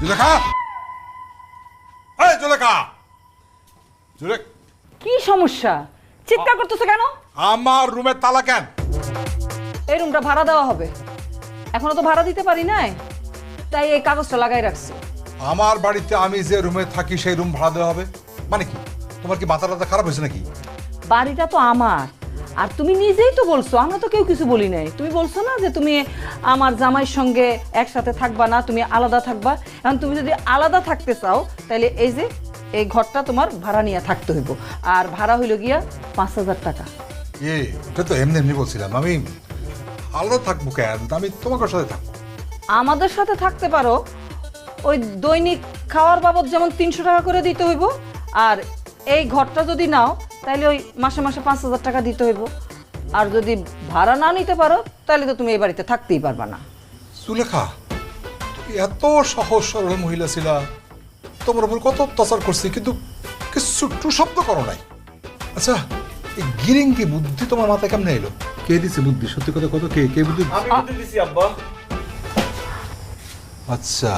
জুলেখা, এই জুলেখা, জুলেখ, কি সমস্যা? চিৎকার করতেছো কেন? আমার রুমের তালা কেন? এই রুমটা ভাড়া দেওয়া হবে, এখনো তো ভাড়া দিতে পারি নাই, তাই এই কাগজটা লাগাই রাখছি। আমার বাড়িতে আমি যে রুমে থাকি সেই রুম ভাড়া দেওয়া হবে মানে কি? তোমার কি মাথা টাথা খারাপ হয়েছে নাকি? বাড়িটা তো আমার, আর তুমি নিজেই তো বলছো, আমরা তো কেউ কিছু বলি নাই। তুমি বলছো না যে তুমি আমার জামাইয়ের সঙ্গে একসাথে থাকবা না, তুমি আলাদা থাকবা। এখন তুমি যদি আলাদা থাকতে চাও তাহলে এই যে এই ঘরটা তোমার ভাড়া নিয়ে থাকতে হইব, আর ভাড়া হইল গিয়া 5,000 টাকা। ওটা তো এমনি এমনি বলছিলাম, আমি আলাদা থাকবো কেন? আমি তোমার সাথে থাকবো। আমাদের সাথে থাকতে পারো, ওই দৈনিক খাওয়ার বাবদ যেমন 300 টাকা করে দিতে হইব, আর এই ঘরটা যদি নাও তাহলে ওই মাসে মাসে 5,000 টাকা দিতে হইব। আর যদি ভাড়া না নিতে পারো তাহলে তো তুমি এই বাড়িতে থাকতেই পারবা না। সুলেখা, তুমি এত সহজ সরল মহিলা ছিলা, তোমার উপর কত অত্যাচার করছি, কিন্তু কিছু টু শব্দ করো নাই। আচ্ছা, এই গিরিঙ্গি বুদ্ধি তোমার মাথায় কেমনে এলো? কে দিছে বুদ্ধি? সত্যি কথা কত, কে কে বুদ্ধি? আমি বুদ্ধি দিছি আব্বা। আচ্ছা,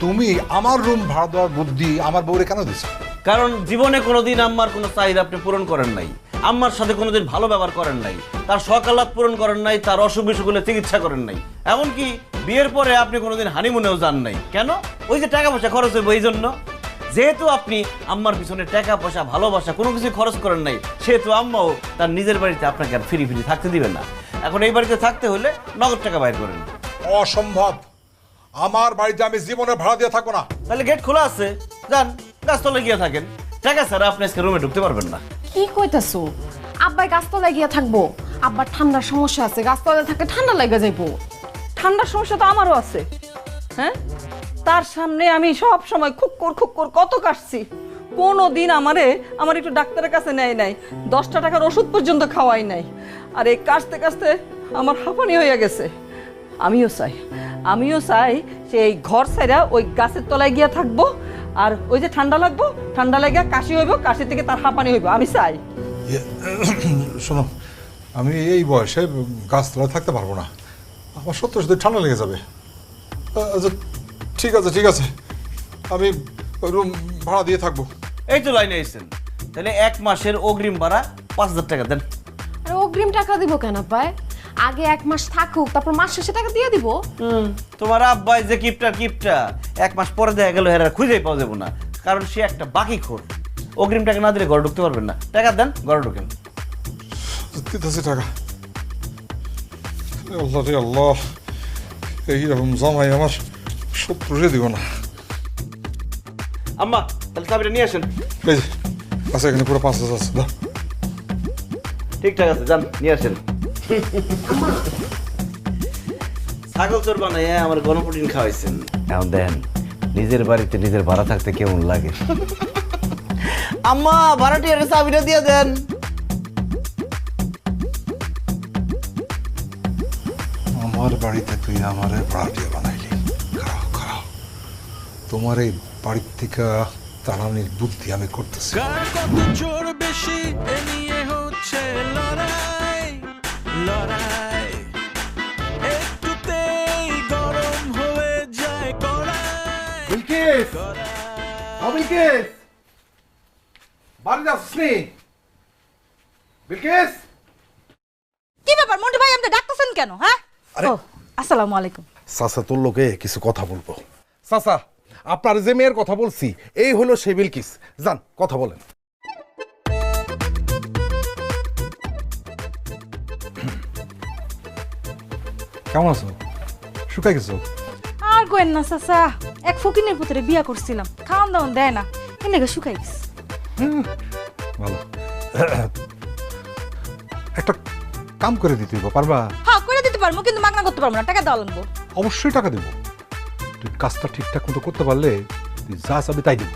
তুমি আমার রুম ভাড়া দেওয়ার বুদ্ধি আমার বউরে কেন দিছো? কারণ জীবনে কোনোদিন আম্মার কোনো চাহিদা আপনি পূরণ করেন নাই, আম্মার সাথে কোনোদিন ভালো ব্যবহার করেন নাই, তার সকালাত পূরণ করেন নাই, তার অসুখ বিসুখগুলো চিকিৎসা করেন নাই। এমনকি বিয়ের পরে আপনি কোনোদিন হানিমুনেও যান নাই। কেন? ওই যে টাকা পয়সা খরচ হইব এই জন্য। যেহেতু আপনি আম্মার পিছনে টাকা পয়সা ভালোবাসা কোনো কিছু খরচ করেন নাই, সেহেতু আম্মাও তার নিজের বাড়িতে আপনাকে আর ফ্রি ফ্রি থাকতে দিবেন না। এখন এই বাড়িতে থাকতে হলে নগদ টাকা বাইর করেন। অসম্ভব, আমার বাড়িতে আমি জীবনে ভাড়া দিয়ে থাকবো না। তাহলে গেট খোলা আছে, যান গাছতলায় গিয়ে থাকেন। টাকা ছাড়া আপনি আজকে রুমে ঢুকতে পারবেন না। কি কইতাছো? আব্বাই গাছতলায় গিয়া থাকবো? আব্বার ঠান্ডার সমস্যা আছে, গাছতলায় থাকলে ঠান্ডা লাগা যাইবো। ঠান্ডার সমস্যা তো আমারও আছে। হ্যাঁ, তার সামনে আমি সব সময় খুক্কর কত কাটছি, কোনো দিন আমার একটু ডাক্তারের কাছে নেয় নাই, 10টা টাকার ওষুধ পর্যন্ত খাওয়াই নাই। আর এই কাশতে কাশতে আমার হাঁপানি হয়ে গেছে। আমিও চাই সেই ঘর ছাইরা ওই গাছের তলায় গিয়া থাকবো, আর ওই যে ঠান্ডা লাগিয়া কাশি হইব, কাশি থেকে তার হাঁপানি হইব, আমি চাই। শোনো, আমি এই বয়সে গাছতলায় থাকতে পারবো না, আমার সত্যি সত্যি ঠান্ডা লেগে যাবে। আচ্ছা, ঠিক আছে ঠিক আছে, আমি রুম ভাড়া দিয়ে থাকবো। এই তো লাইনে এসেছেন, তাহলে 1 মাসের অগ্রিম ভাড়া 5,000 টাকা দেন। আর অগ্রিম টাকা দিব কেন আব্বাই? আগে 1 মাস থাকুক, তারপর মাস শেষে টাকা দিয়ে দিব। তোমার আব্বাই যে কিপটা 1 মাস পরে দেখা গেল হেরা খুঁজেই পাওয়া যাবো না, কারণ সে একটা বাকি খোর। অগ্রিম টাকা না দিলে ঘরে ঢুকতে পারবেন না। টাকা দেন, ঘরে ঢুকেন। দিতেছি টাকা। আল্লাহ রে আল্লাহ, এইরকম জামাই আমার শত্রুরে দিব না। আম্মা তাহলে চাবিটা নিয়ে আসেন। এই যে আচ্ছা, এখানে পুরো 5,000 আছে, দাও। ঠিকঠাক আছে, যান নিয়ে আসেন। ছাগল চোর বানাইয়া আমার গণপ্রোটিন খাওয়াইছেন। এখন দেন নিজের বাড়িতে নিজের ভাড়া থাকতে কেমন লাগে। আম্মা ভাড়াটিয়ার চাবিটা দিয়ে দেন। আমার বাড়িতে তুই আমারে ভাড়াটিয়া বানাইলি। খারাপ খারাপ, তোমার এই বাড়ির থেকে তাড়ানির বুদ্ধি আমি করতেছি। কার কত জোর বেশি এ নিয়ে হচ্ছে লড়াই লড়াই, একটুতেই গরম হয়ে যায় কড়াই। বিলকিস, ও বিলকিস, বাড়ি যাচ্ছিস নি? বিলকিস, কি ব্যাপার মন্টু ভাই, আপনি ডাকতেছেন কেন? হ্যাঁ, আরে আসসালামু আলাইকুম। চাচা তোর লোকে কিছু কথা বলবো। চাচা, আপনার যে মেয়ের কথা বলছি এই হলো সে বিলকিস। যান কথা বলেন। কেমন আছো? শুকাই গেছো? আর কোয়েন না চাচা, এক ফকিনের পুত্রে বিয়া করছিলাম, খাওয়ান দাওয়ান দেয় না, এনে শুকাই গেছে। ভালো। একটা কাম করে দিতে হইব, পারবা? হ্যাঁ করে দিতে পারবো, কিন্তু মাগনা করতে পারবো না, টাকা দেওয়া লাগবো। অবশ্যই টাকা দেবো। তুই কাজটা ঠিকঠাক মতো করতে পারলে তুই যা চাবি তাই দেবো।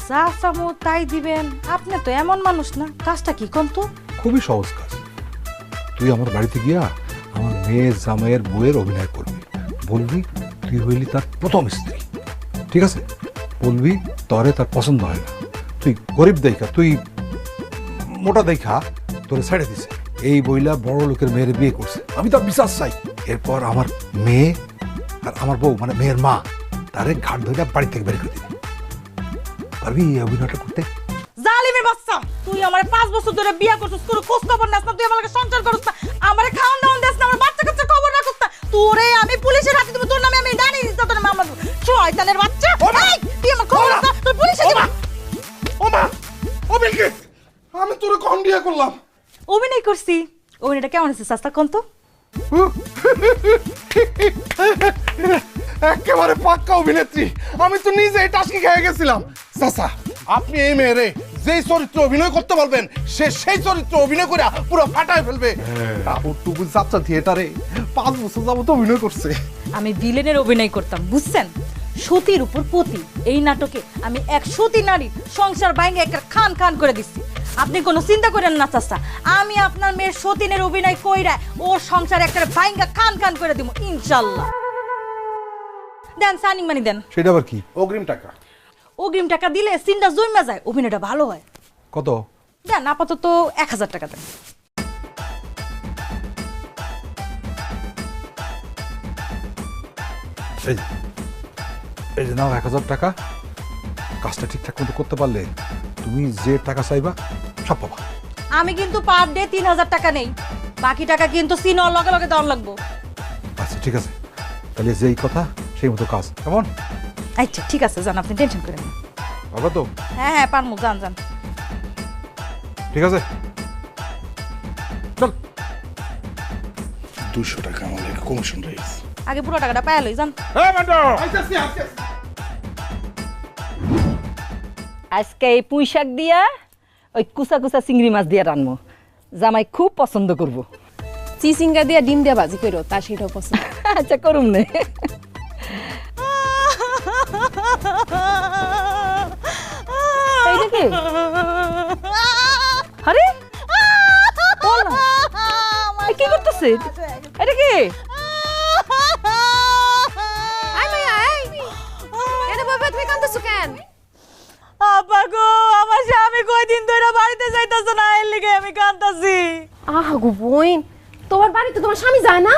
যা চাবো তাই দিবেন? আপনি তো এমন মানুষ না, কাজটা কি কোন তো? খুবই সহজ কাজ। তুই আমার বাড়িতে গিয়া আমার মেয়ে জামাইয়ের বউয়ের অভিনয় করবি। বলবি তুই হইলি তার প্রথম স্ত্রী, ঠিক আছে? বলবি তরে তার পছন্দ হয় না, তুই গরিব দেখা, তুই মোটা দেখা তোরে ছেড়ে দিছে, এই বইলা বড় লোকের মেয়ের বিয়ে করছে। আমি তার বিশ্বাস চাই। এরপর আমার মেয়ে আর আমার বউ মানে মেয়ের মা তারে ঘাট ধরে বাড়ি থেকে বের করে দিবি। পারবি এই অভিনয়টা করতে? জালিমের বাচ্চা, তুই আমার 5 বছর ধরে বিয়া করছিস, কোনো খোঁজ খবর নাস না, তুই আমার লগে সংসার করছিস না, আমারে খাওয়ান দাওয়ান দেস না, আমার বাচ্চা কাচ্চা খবর রাখছিস না, তোরে আমি পুলিশের হাতে দেব, তোর নামে আমি ডানি দিতে, তোর নামে আমার শয়তানের বাচ্চা। এই তুই আমার খবর রাখ, তুই পুলিশে দিবা। ও মা, ও বিলকিস, আমি তোরে কখন বিয়ে করলাম? অভিনয় করছি। অভিনয়টা কেমন আছে চাচা কোন তো? একেবারে পাক্কা অভিনেত্রী। আমি তো নিজে টাস্কি খেয়ে গেছিলাম। চাচা, আপনি এই মেয়েরে যেই চরিত্র অভিনয় করতে বলবেন সে সেই চরিত্র অভিনয় করে পুরো ফাটায় ফেলবে। টুকু চাচা থিয়েটারে 5 বছর যাবত অভিনয় করছে। আমি ভিলেনের অভিনয় করতাম, বুঝছেন? সতীর উপর পতি এই নাটকে আমি এক সতী নারী সংসার ভাঙে একটা খান খান করে দিচ্ছি। আপনি কোনো চিন্তা করেন না চাচা, আমি আপনার মেয়ের সতীনের অভিনয় কইরা ওর সংসার একটা ভাঙা খান খান করে দিব ইনশাল্লাহ। দেন সাইনিং মানি দেন। সেটা আবার কি? অগ্রিম টাকা। অগ্রিম টাকা দিলে সিনটা জমা যায়, অভিনয়টা ভালো হয়। কত? দেন আপাতত 1000 টাকা দেন। এই যে নাও 1000 টাকা। কাজটা ঠিকঠাক মতো করতে পারলে তুমি যে টাকা চাইবা সব পাবা। আমি কিন্তু পার ডে 3000 টাকা নেই, বাকি টাকা কিন্তু সিনর লগে লগে দেওয়ার লাগবো। আচ্ছা ঠিক আছে, তাহলে যেই কথা সেই মতো কাজ, কেমন? আচ্ছা ঠিক আছে, যান, আপনি টেনশন করেন না। পারবা তো? হ্যাঁ হ্যাঁ পারমু, যান যান। ঠিক আছে চল। 200 টাকা আমার কমিশন রয়েছে। আগে পুরো টাকাটা পায়া লই, যান। আজকে এই পুঁই শাক দিয়া ওই কুচা কুচা চিংড়ি মাছ দিয়া রান্নবো, জামাই খুব পছন্দ করব। চিচিঙ্গা দিয়ে ডিম দিয়ে ভাজি করো, তার সেটাও পছন্দ। আচ্ছা করুম নে। এইটা কি? আরে বল না। এই কি করতেছে এটা? কি আই মাইয়া, এই এনে বাবা তুমি কাঁদতেছো কেন? আপা গো, আমার স্বামী কয়দিন ধরে বাড়িতে যাইতাছে না, এর লিগে আমি কাঁদতাছি। আহা গো বোন, তোমার বাড়িতে তোমার স্বামী যায় না?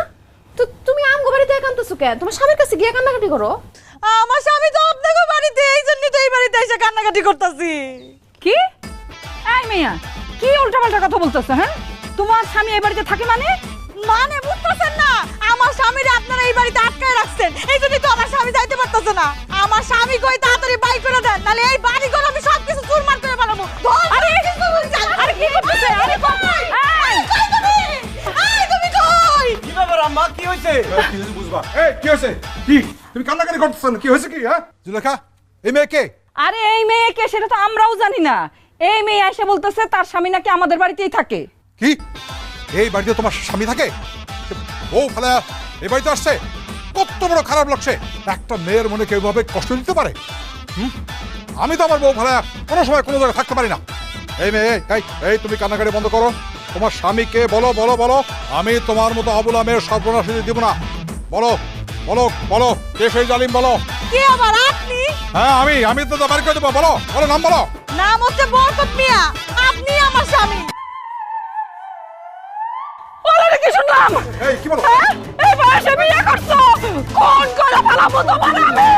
তো তুমি আমগো বাড়িতে কাঁদতেছো কেন? তোমার স্বামীর কাছে গিয়ে কান্নাকাটি করো। আমার স্বামী তো আপনাকে বাড়িতে, এই জন্যই তো এই বাড়িতে এসে কান্নাকাটি করতাছি। কি? এই মেয়া কি উল্টাপাল্টা কথা বলতেছে? হ্যাঁ, তোমার স্বামী এই বাড়িতে থাকে মানে? মানে বুঝতেছেন না, আমার স্বামীরে আপনারা এই বাড়িতে আটকায় রাখছেন, এই জন্যই তো আমার স্বামী যাইতে পারতেছে না। আমার স্বামী কই তাড়াতাড়ি বাই করে দেন, নালে এই বাড়ি ঘর আমি সবকিছু চুরমার করে ফেলাবো। আরে আরে কি করতেছে? আরে কই? এই তুমি কই? কি ব্যাপার আম্মা, কি হয়েছে? কি বুঝবা? এই কি হয়েছে? কি তুমি কান্নাকাটি করতেছ না? কি হয়েছে কি? হ্যাঁ জুলেখা, এই মেয়ে কে? আরে এই মেয়ে কে সেটা তো আমরাও জানি না। এই মেয়ে এসে বলতেছে তার স্বামী নাকি আমাদের বাড়িতেই থাকে। কি এই বাড়িতে তোমার স্বামী থাকে? ও ফেলা এই বাড়িতে আসছে? কত বড় খারাপ লাগছে একটা মেয়ের মনে কেউ ভাবে কষ্ট দিতে পারে আমি তো আমার বউ ভাড়া কোনো সময় কোনো জায়গায় থাকতে পারি না এই মেয়ে এই তুমি কান্নাকাটি বন্ধ করো তোমার স্বামীকে বলো বলো বলো আমি তোমার মতো অবলা মেয়ের সর্বনাশ দিব না বলো বলো বলো কে সেই জালিম বলো কে আবার আপনি? হ্যাঁ আমি তো বাড়ি করে দেবো বলো বলো নাম বলো নাম হচ্ছে বরকত মিয়া, আপনি আমার স্বামী। ওরে কি শুনলাম? এই কি বলো এই বয়সে বিয়ে করছো? কোন করে ফেলাবো তোমার আমি?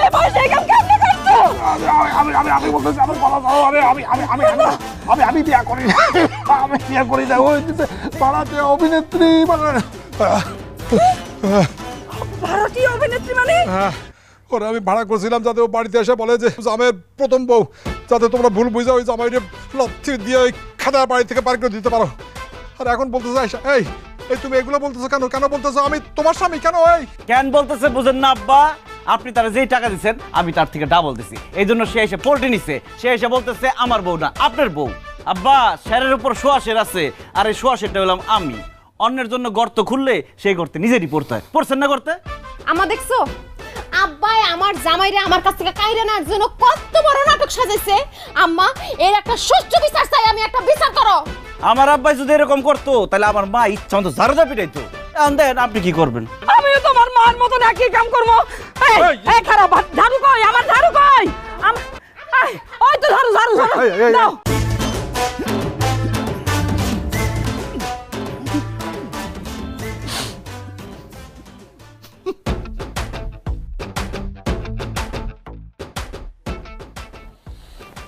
এই বয়সে কেন কেমনে করছো? আমি বলতেছি আমার বলা যাও আমি বিয়া করি না আমি বিয়া করি না ওই পাড়াতে অভিনেত্রী ভারতীয় অভিনেত্রী মানে? ওরা আমি ভাড়া করছিলাম যাতে ও বাড়িতে এসে বলে যে জামের প্রথম বউ যাতে তোমরা ভুল বুঝা ওই জামাইরে লথি দিয়ে ওই খাদা বাড়ি থেকে পার করে দিতে পারো আর এখন বলতেছে এই এই তুমি এগুলো বলতেছো কেন কেন বলতেছো আমি তোমার স্বামী কেন এই কেন বলতেছে বুঝেন না আব্বা আপনি তারা যেই টাকা দিচ্ছেন আমি তার থেকে ডাবল দিছি এই জন্য সে এসে পোল্টে নিছে সে এসে বলতেছে আমার বউ না আপনার বউ আব্বা শেরের উপর শোয়া শের আছে আর এই শোয়া শেরটা হলাম আমি অন্যের জন্য গর্ত খুললে সেই গর্তে নিজেরই পড়তে হয় পড়ছেন না করতে আমা দেখছো আব্বাই আমার জামাইরে আমার কাছ থেকে কাইরা নেওয়ার জন্য কত বড় নাটক সাজাইছে। আম্মা এর একটা সুষ্ঠু বিচার চাই, আমি একটা বিচার করো। আমার আব্বাই যদি এরকম করতো তাহলে আমার মা ইচ্ছা মতো ঝাড়ুদা পিটাইতো এখন দেখেন আপনি কি করবেন আমিও তোমার মার মতন একই কাম করবো। এই খারাপ ঝাড়ু কই আমার ঝাড়ু কই ওই তো ঝাড়ু ঝাড়ু দাও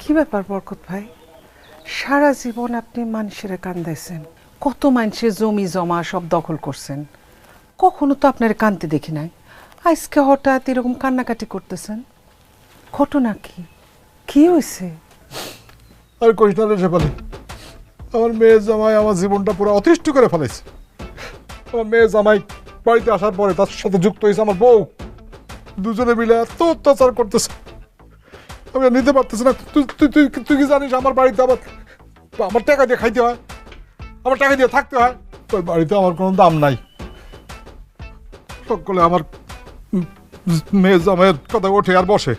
কি ব্যাপার বরকত ভাই, সারা জীবন আপনি মানুষের কান্দাইছেন, কত মানুষের জমি জমা সব দখল করছেন, কখনো তো আপনার কান্দতে দেখি নাই, আজকে হঠাৎ এরকম কান্নাকাটি করতেছেন, ঘটনা কি কি হয়েছে? আর কইস না রে শেফালি আমার মেয়ে জামাই আমার জীবনটা পুরো অতিষ্ঠ করে ফেলেছে আমার মেয়ে জামাই বাড়িতে আসার পরে তার সাথে যুক্ত হয়েছে আমার বউ দুজনে মিলে এত অত্যাচার করতেছে আমি আর নিতে পারতেছি না তুই কি জানিস আমার বাড়িতে আবার আমার টাকা দিয়ে খাইতে হয় আমার টাকা দিয়ে থাকতে হয় ওই বাড়িতে আমার কোনো দাম নাই সকলে আমার মেয়ে জামাইয়ের কথা ওঠে আর বসে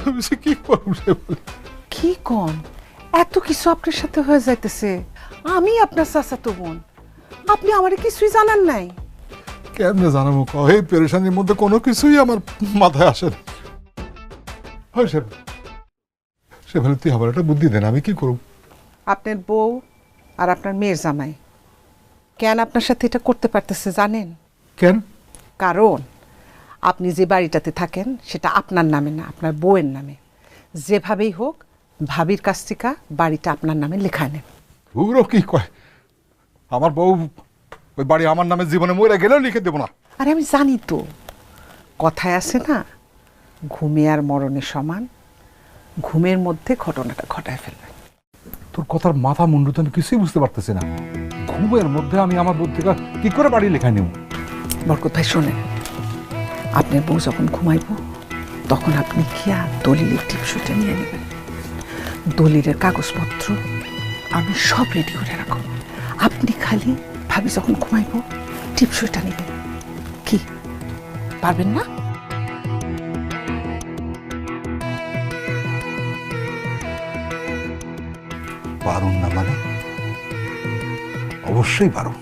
আমি সে কি করব কি কোন এত কিছু আপনার সাথে হয়ে যাইতেছে? আমি আপনার চাচাতো বোন, আপনি আমারে কিছুই জানান নাই? কেমনে জানাবো এই পেরেশানির মধ্যে কোনো কিছুই আমার মাথায় আসে না সে বলে তুই আমার একটা বুদ্ধি দেন আমি কি করব? আপনার বউ আর আপনার মেয়ের জামাই কেন আপনার সাথে এটা করতে পারতেছে জানেন? কেন? কারণ আপনি যে বাড়িটাতে থাকেন সেটা আপনার নামে না, আপনার বউয়ের নামে। যেভাবেই হোক ভাবির কাছ থেকে বাড়িটা আপনার নামে লেখা নেন। ওগুলো কি কয়? আমার বউ ওই বাড়ি আমার নামে জীবনে মরে গেলেও লিখে দেবো না। আরে আমি জানি তো, কথায় আছে না ঘুমে আর মরণের সমান, ঘুমের মধ্যে ঘটনাটা ঘটায় ফেলবেন। তোর কথার মাথা মুন্ডু তো আমি কিছুই বুঝতে পারতেছি না। ঘুমের মধ্যে আমি আমার বুদ্ধিকা কি করে বাড়ি লেখায় নেব? বরকত ভাই শোনেন, আপনার বউ যখন ঘুমাইব তখন আপনি গিয়া দলিলের টিপসইটা নিয়ে নেবেন। দলিলের কাগজপত্র আমি সব রেডি করে রাখব, আপনি খালি ভাবি যখন ঘুমাইব টিপসইটা নেবেন। কি পারবেন না? পারুন না মানে? অবশ্যই পারুন।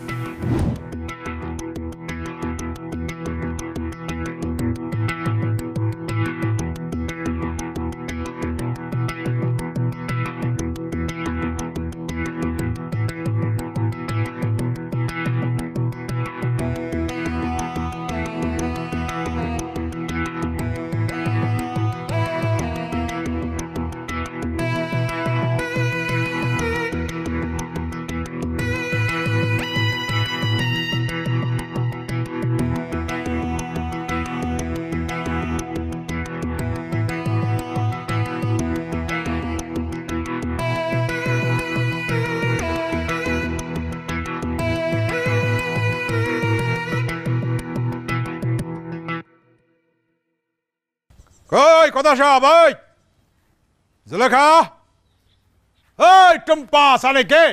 ওই কথা সব ওই জুলেখা, ওই টুম্পা সানে কে?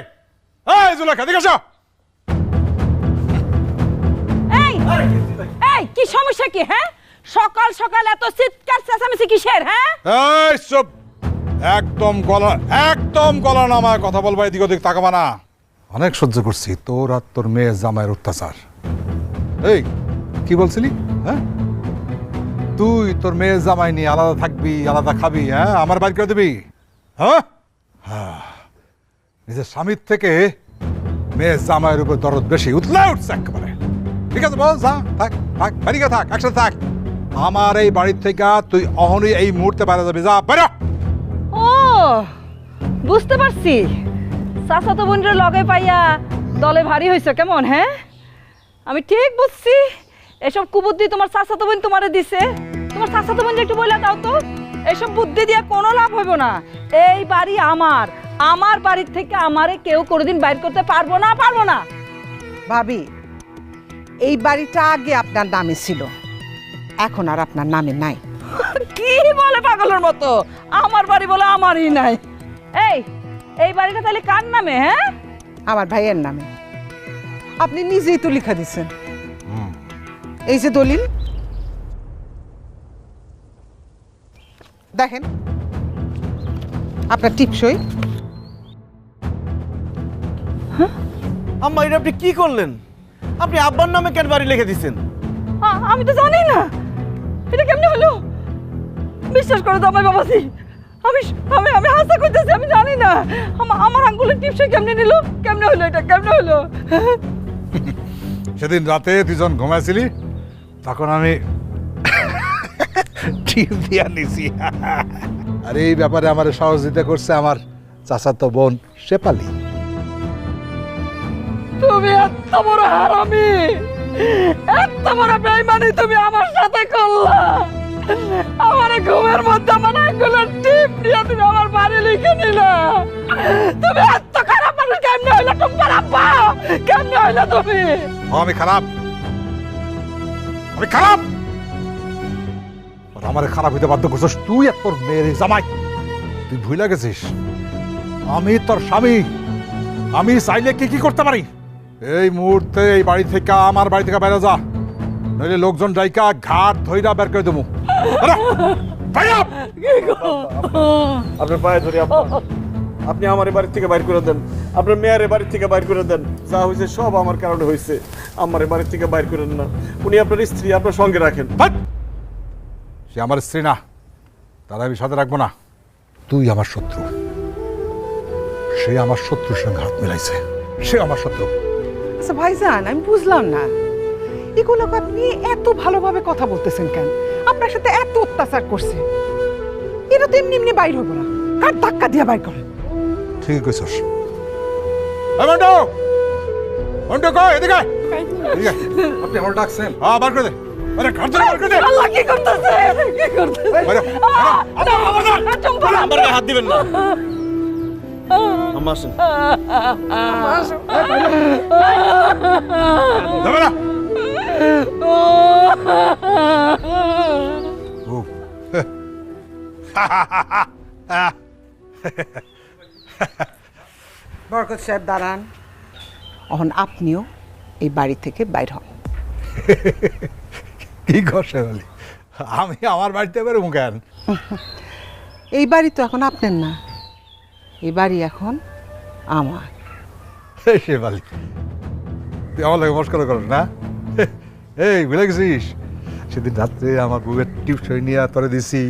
এই জুলেখা দিকে আসো, কি সমস্যা কি? হ্যাঁ, সকাল সকাল এত চিৎকার চেঁচামেচি কিসের? হ্যাঁ, এই চুপ, একদম গলা নামায় কথা বলবা, এদিক ওদিক তাকাবা না। অনেক সহ্য করছি তোর আর তোর মেয়ে জামাইয়ের অত্যাচার। এই কি বলছিলি? হ্যাঁ, তুই তোর মেয়ে জামাই নিয়ে আলাদা থাকবি, আলাদা খাবি, হ্যাঁ, আমার বাড়ি করে দিবি? হ্যাঁ, নিজের স্বামীর থেকে মেয়ে জামাইয়ের উপর দরদ বেশি উতলে উঠছে একেবারে। ঠিক আছে, বল, যা, থাক থাক, বাড়ি গিয়ে থাক, একসাথে থাক। আমার এই বাড়ির থেকে তুই অহনই এই মুহূর্তে বাইরে যাবি, যা বেরো। ও বুঝতে পারছি, চাচাতো বোনের লগে পাইয়া দলে ভারী হয়েছে কেমন? হ্যাঁ, আমি ঠিক বুঝছি। এসব কুবুদ্ধি তোমার চাচাতো বোন তোমারে দিছে। তোমার চাচাতো বোন একটু বলে দাও তো, এসব বুদ্ধি দিয়ে কোনো লাভ হইব না। এই বাড়ি আমার, আমার বাড়ির থেকে আমারে কেউ কোনোদিন বাইর করতে পারবো না, পারবো না। ভাবি, এই বাড়িটা আগে আপনার নামে ছিল, এখন আর আপনার নামে নাই। কি বলে পাগলের মতো? আমার বাড়ি বলে আমারই নাই। এই বাড়িটা তাহলে কার নামে? হ্যাঁ, আমার ভাইয়ের নামে। আপনি নিজেই তো লিখা দিচ্ছেন। এই যে দলিল দেখেন, আপনার টিপসই। আম্মা, এটা আপনি কি করলেন? আপনি আব্বার নামে কেন বাড়ি লিখে দিচ্ছেন? আমি তো জানি না এটা কেমনে হলো। বিশ্বাস করো জামাই বাবাজি, আমি আমি আমি হাসা করতেছি, আমি জানি না আমার আঙ্গুলের টিপসই কেমনে নিল, কেমনে হলো, এটা কেমনে হলো? সেদিন রাতে দুজন ঘুমাইছিলি, তখন আমি টিপ দিয়া নিছি। আর এই ব্যাপারে আমার সহযোগিতা করছে আমার চাচাতো বোন শেফালি। তুমি এত বড় হারামি, এত বড় বেঈমানি তুমি আমার সাথে করলা। আমার ঘুমের মধ্যে আমার আঙ্গুলের টিপ দিয়ে তুমি আমার বাড়ি লিখে নিলা। তুমি এত খারাপ মানুষ কেমনে হইলো? তোমার আব্বা কেমনে হইলো তুমি? আমি খারাপ, আমি খারাপ। আমার খারাপ হইতে বাধ্য করছিস তুই আর তোর মেয়ের জামাই। তুই ভুলে গেছিস আমি তোর স্বামী। আমি চাইলে কি কি করতে পারি। এই মুহূর্তে এই বাড়ি থেকে, আমার বাড়ি থেকে বাইরে যা, নইলে লোকজন ডাইকা ঘাট ধইরা বের করে দেবো। আপনার পায়ে ধরি আব্বা, আপনি আমার বাড়ি থেকে বাইর করে দেন, আপনার মেয়ের বাড়ি থেকে বাইর করে দেন। যা হয়েছে সব আমার কারণে হয়েছে, আমার বাড়ি থেকে বাইর করেন না। উনি আপনার স্ত্রী, আপনার সঙ্গে রাখেন। সে আমার স্ত্রী না, তারা আমি সাথে রাখবো না। তুই আমার শত্রু, সে আমার শত্রুর সঙ্গে হাত মিলাইছে, সে আমার শত্রু। আচ্ছা ভাইজান, আমি বুঝলাম না এগুলোকে আপনি এত ভালোভাবে কথা বলতেছেন কেন? আপনার সাথে এত অত্যাচার করছে, এটা তো এমনি এমনি বাইর হবো না, কার ধাক্কা দিয়ে বাইর করেন। ঠিক কইছস। মন্টু, মন্টু কই, এদিকে আয়। এদিকে আয়। আপনি আমার ডাকছেন? হ্যাঁ, বার করে দে। আরে ঘর ধরে বার করে দে। আল্লাহ কি করতেছে? কি করতেছে? আমার গায়ে হাত দিবেন না। আম্মা আসেন। যাবে না। বরকত সাহেব দাঁড়ান, এখন আপনিও এই বাড়ি থেকে বাইর হন। কি করছে বলি? আমি আমার বাড়িতে বেরোবো কেন? এই বাড়ি তো এখন আপনার না, এই বাড়ি এখন আমার। সে বালি, তুই আমার লাগে মস্করা করিস না। এই ভুলে গেছিস সেদিন রাত্রে আমার বউয়ের টিপসই নিয়ে তোরে দিছি,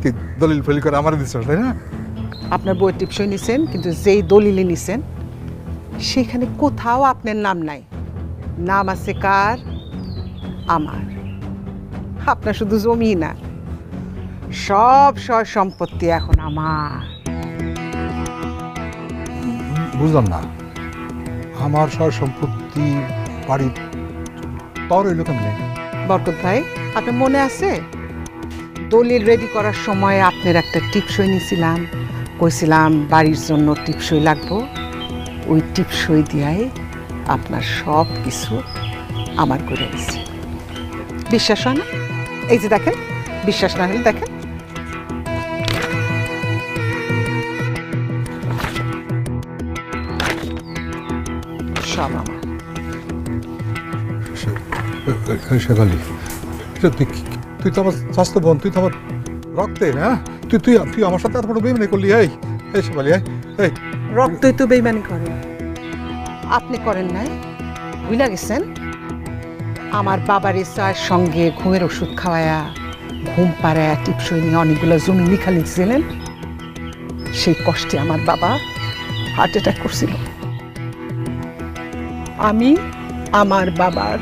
তুই দলিল ফলি করে আমার দিচ্ছ, তাই না? আপনার বইয়ের টিপসই নিছেন, কিন্তু যেই দলিলে নিছেন সেখানে কোথাও আপনার নাম নাই। নাম আছে কার? আমার। আপনার শুধু জমি না, সব সয় সম্পত্তি এখন আমার। বুঝলাম না, আমার সব সম্পত্তি বাড়ি তোর ওই লোকের নেই। বরকত ভাই, আপনার মনে আছে দলিল রেডি করার সময় আপনার একটা টিপসই নিছিলাম, কইছিলাম বাড়ির জন্য টিপসই লাগবো। ওই টিপসই দিয়াই আপনার সব কিছু আমার করে দিচ্ছে। বিশ্বাস হয় না? এই যে দেখেন, বিশ্বাস না হলে দেখেন। সব আমার। শেফালি, তুই তো আমার স্বাস্থ্য বোন, তুই তো আমার রক্তের, হ্যাঁ? তুই তুই তুই আমার সাথে আর কোনো বেমানি করলি? এই শেফালি, এই রক্তই তো বেইমানি করে, আপনি করেন নাই? বুঝলা গেছেন আমার বাবার চায়ের সঙ্গে ঘুমের ওষুধ খাওয়ায়া ঘুম পাড়ায়া টিপসই নিয়ে অনেকগুলো জমি লিখা লিখছিলেন। সেই কষ্টে আমার বাবা হার্ট অ্যাটাক করছিল। আমি আমার বাবার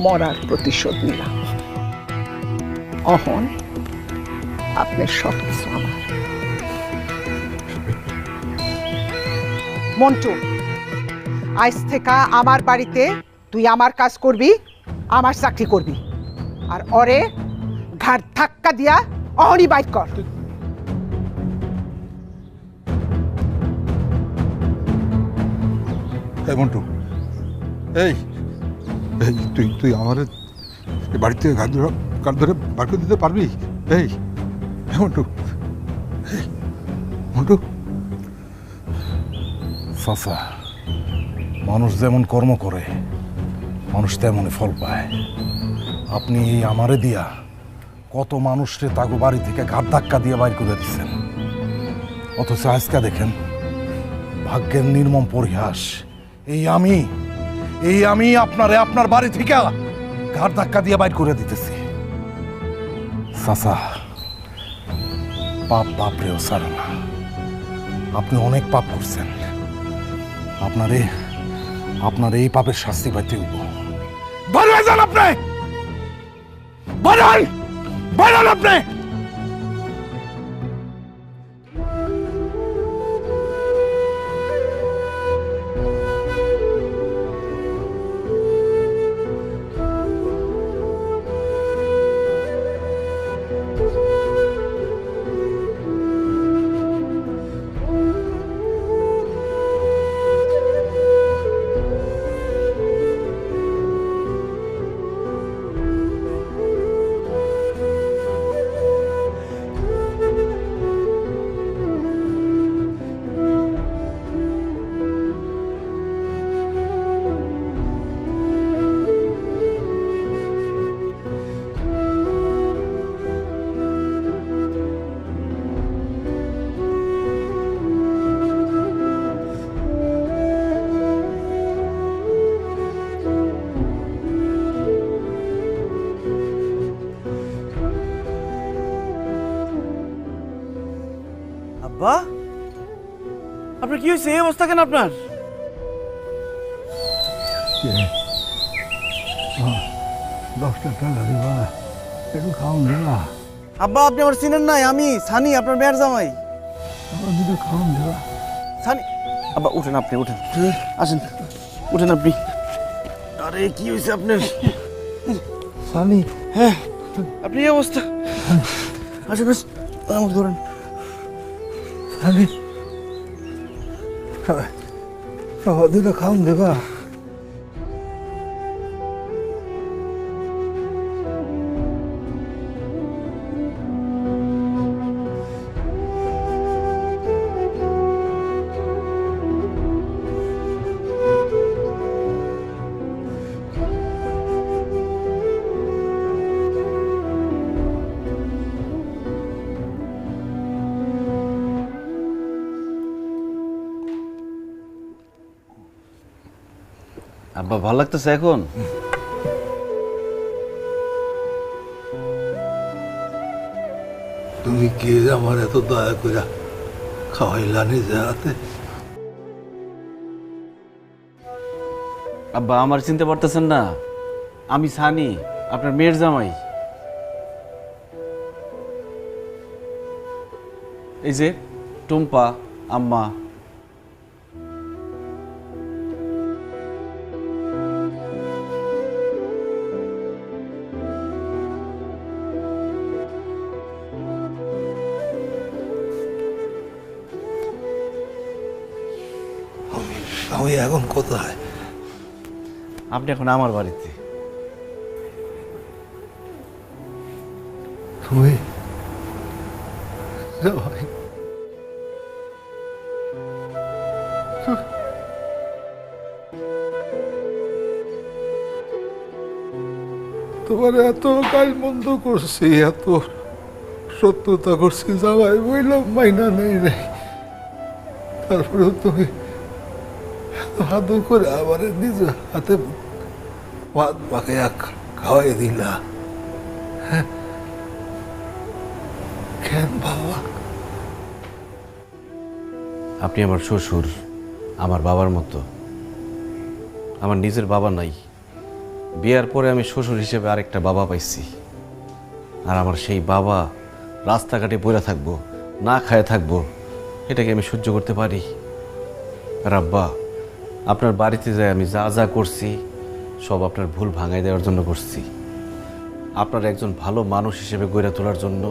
মরার প্রতিশোধ নিলাম। অহন আপনার সব কিছু আমার। মন্টু, আজ থেকে আমার বাড়িতে তুই আমার কাজ করবি, আমার চাকরি করবি, আর ওরে ঘাট ধাক্কা দিয়া অহনি বাইক কর। এই মন্টু, এই এই তুই তুই আমার বাড়ি থেকে গান ধরে বার করে দিতে পারবি? এই মন্টু, এই মন্টু। চাচা, মানুষ যেমন কর্ম করে মানুষ তেমনই ফল পায়। আপনি এই আমারে দিয়া কত মানুষরে তাগো বাড়ি থেকে ঘাট ধাক্কা দিয়ে বাইর করে দিচ্ছেন, অথচ আজকে দেখেন ভাগ্যের নির্মম পরিহাস। এই আমি আপনারে আপনার বাড়ি থেকে ঘাট ধাক্কা দিয়ে বাইর করে দিতেছি। চাচা, পাপ বাপরেও ছাড়ে না। আপনি অনেক পাপ করছেন, আপনার এই পাপের শাস্তি পাইতে হইব। বাইরে যান আপনি, বাইরে আপনি। আব্বা, আপনার কি হয়েছে? এই অবস্থা কেন আপনার? 10টা টাকা দিবা, একটু খাওয়ান দিবা। আব্বা, আপনি আমার চিনেন নাই? আমি সানি, আপনার মেয়ের জামাই। আমার দুটো খাওয়ান দিবা। সানি। আব্বা উঠেন, আপনি উঠেন, আসেন, উঠেন আপনি। আরে কি হয়েছে আপনার? সানি, হ্যাঁ, আপনি এই অবস্থা। আসেন, আমার ধরেন। সানি, দুটো খাওয়ান দিবা। আব্বা, ভালো লাগতেছে এখন? তুমি কে আমার এত দয়া করে খাওয়াইলা নিজে হাতে? আব্বা, আমার চিনতে পারতেছেন না? আমি সানি, আপনার মেয়ের জামাই। এই যে টুম্পা আম্মা। আমি এখন কোথায়? আপনি এখন আমার বাড়িতে। তুমি ভাই, তোমার এত কাজ মন্দ করছি, এত সত্যতা করছি, জামাই বললাম মাইনা নেই রে, তারপরে তুমি এত আদর করে আবার নিজে হাতে ভাত পাকাইয়া খাওয়াই দিলা। হ্যাঁ, কেন বাবা? আপনি আমার শ্বশুর, আমার বাবার মতো। আমার নিজের বাবা নাই, বিয়ার পরে আমি শ্বশুর হিসেবে আরেকটা বাবা পাইছি। আর আমার সেই বাবা রাস্তাঘাটে পড়ে থাকবো, না খায় থাকবো, এটাকে আমি সহ্য করতে পারি? আর আব্বা, আপনার বাড়িতে যাই আমি যা যা করছি সব আপনার ভুল ভাঙাই দেওয়ার জন্য করছি। আপনার একজন ভালো মানুষ হিসেবে গড়ে তোলার জন্য,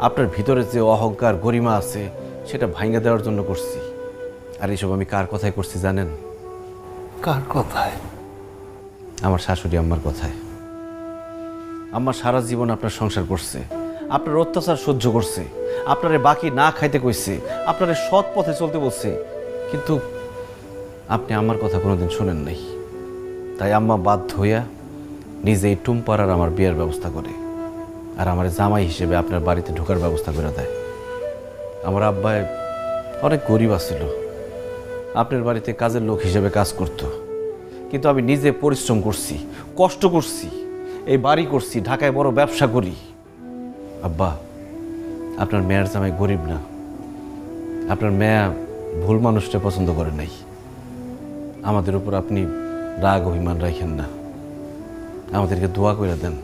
আপনার ভিতরে যে অহংকার গরিমা আছে সেটা ভাঙা দেওয়ার জন্য করছি। আর এইসব আমি কার কথায় করছি জানেন? কার কথায়? আমার শাশুড়ি আম্মার কথায়। আম্মা সারা জীবন আপনার সংসার করছে, আপনার অত্যাচার সহ্য করছে, আপনারে বাকি না খাইতে কইছে, আপনারে সৎ পথে চলতে বলছে, কিন্তু আপনি আমার কথা কোনোদিন শোনেন নাই। তাই আম্মা বাধ্য হইয়া নিজেই টুম্পাড়ার আমার বিয়ের ব্যবস্থা করে, আর আমার জামাই হিসেবে আপনার বাড়িতে ঢোকার ব্যবস্থা করে দেয়। আমার আব্বায় অনেক গরিব আছিল, আপনার বাড়িতে কাজের লোক হিসেবে কাজ করত, কিন্তু আমি নিজে পরিশ্রম করছি, কষ্ট করছি, এই বাড়ি করছি, ঢাকায় বড় ব্যবসা করি। আব্বা, আপনার মেয়ের জামাই গরিব না, আপনার মেয়া ভুল মানুষটা পছন্দ করে নাই। আমাদের উপর আপনি রাগ অভিমান রাখেন না, আমাদেরকে দোয়া করে দেন।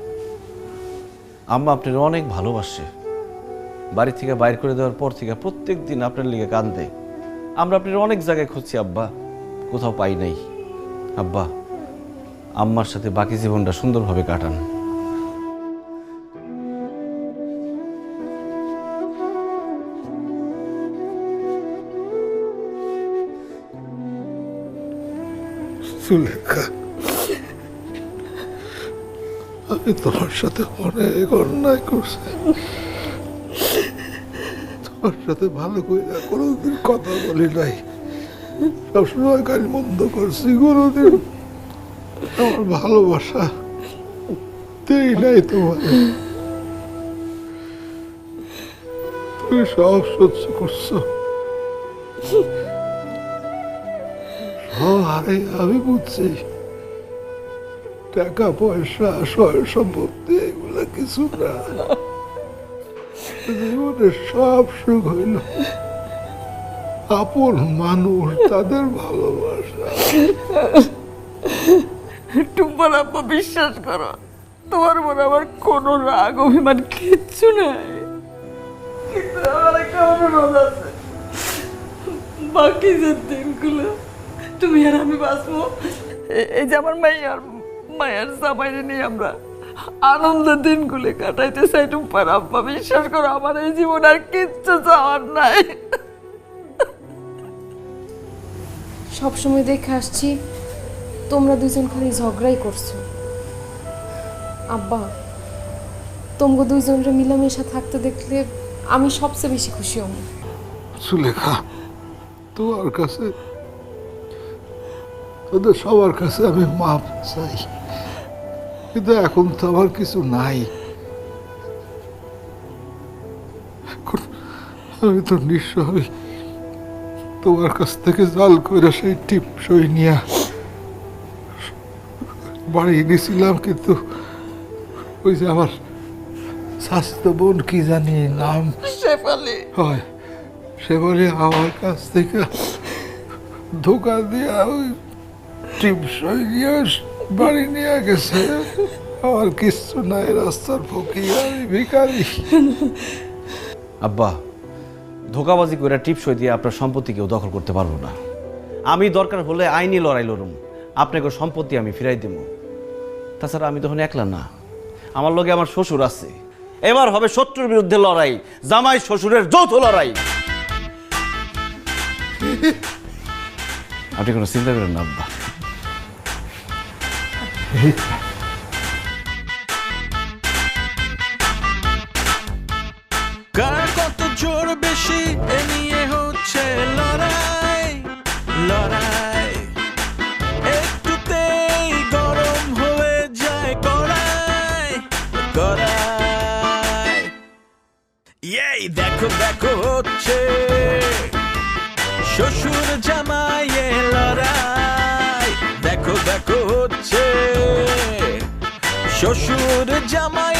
আম্মা আপনার অনেক ভালোবাসে, বাড়ি থেকে বাইর করে দেওয়ার পর থেকে প্রত্যেক দিন আপনার লিগে কান্দে। আমরা আপনার অনেক জায়গায় খুঁজছি আব্বা, কোথাও পাই নাই। আব্বা, আম্মার সাথে বাকি জীবনটা সুন্দরভাবে কাটান। সুলেখা, আমি তোমার সাথে অনেক অন্যায় করছি, তোমার সাথে ভালো করে কোনোদিন কথা বলি নাই, সবসময় কাজ বন্ধ করছি, কোনোদিন আমার ভালোবাসা দেই নাই তোমার। তুমি সব সহ্য করছো, আরে আমি বুঝছি টাকা পয়সা সয় সম্পত্তি এগুলো কিছু না, জীবনের সব সুখ হইল আপন মানুষ, তাদের ভালোবাসা। টুম্পার আব্বা, বিশ্বাস করো, তোমার মনে আমার কোনো রাগ অভিমান কিচ্ছু নাই, কিন্তু আমার একটা অনুরোধ আছে, বাকি যে দিনগুলো তুমি আর আমি বাঁচবো, এই যে আমার মায়ের জামাইরে নিয়ে আমরা আনন্দের দিনগুলো কাটাইতে চাই। টুম্পার আব্বা, বিশ্বাস করো, আমার এই জীবন আর কিচ্ছু চাওয়ার নাই। সবসময় দেখে আসছি তোমরা দুজন খালি ঝগড়াই করছো। আব্বা, তোমরা দুইজনের মিলামেশা থাকতে দেখলে আমি সবচেয়ে বেশি খুশি হব। সুলেখা, তোমার কাছে, তোদের সবার কাছে আমি মাপ চাই, কিন্তু এখন তো আমার কিছু নাই, এখন আমি তো নিঃস্ব। আমি তোমার কাছ থেকে জাল করে সেই টিপ সই নিয়ে বাড়ি গেছিলাম, কিন্তু ওই যে আমার স্বাস্থ্য বোন কি জানি নাম, শেফালি, হয় শেফালি আমার কাছ থেকে ধোকা দিয়ে ওই টিপ সই নিয়ে বাড়ি নিয়ে গেছে। আমার কিচ্ছু নাই, রাস্তার ফকির, আমি ভিখারি। আব্বা, ধোকাবাজি করে টিপসই দিয়ে আপনার সম্পত্তি কেউ দখল করতে পারবো না। আমি দরকার হলে আইনি লড়াই লড়ুম, আপনাকে সম্পত্তি আমি ফিরাই দেব। তাছাড়া আমি তখন একলা না, আমার লগে আমার শ্বশুর আছে। এবার হবে শত্রুর বিরুদ্ধে লড়াই, জামাই শ্বশুরের যৌথ লড়াই। আপনি কোনো চিন্তা করেন না আব্বা। কার কত জোর বেশি এ নিয়ে হচ্ছে লড়াই, লড়াই একটুতেই গরম হয়ে যায় কড়াই, করায় এই দেখো দেখো হচ্ছে শ্বশুর জামাইয়ে লড়াই দেখো দেখো হচ্ছে শ্বশুর জামাই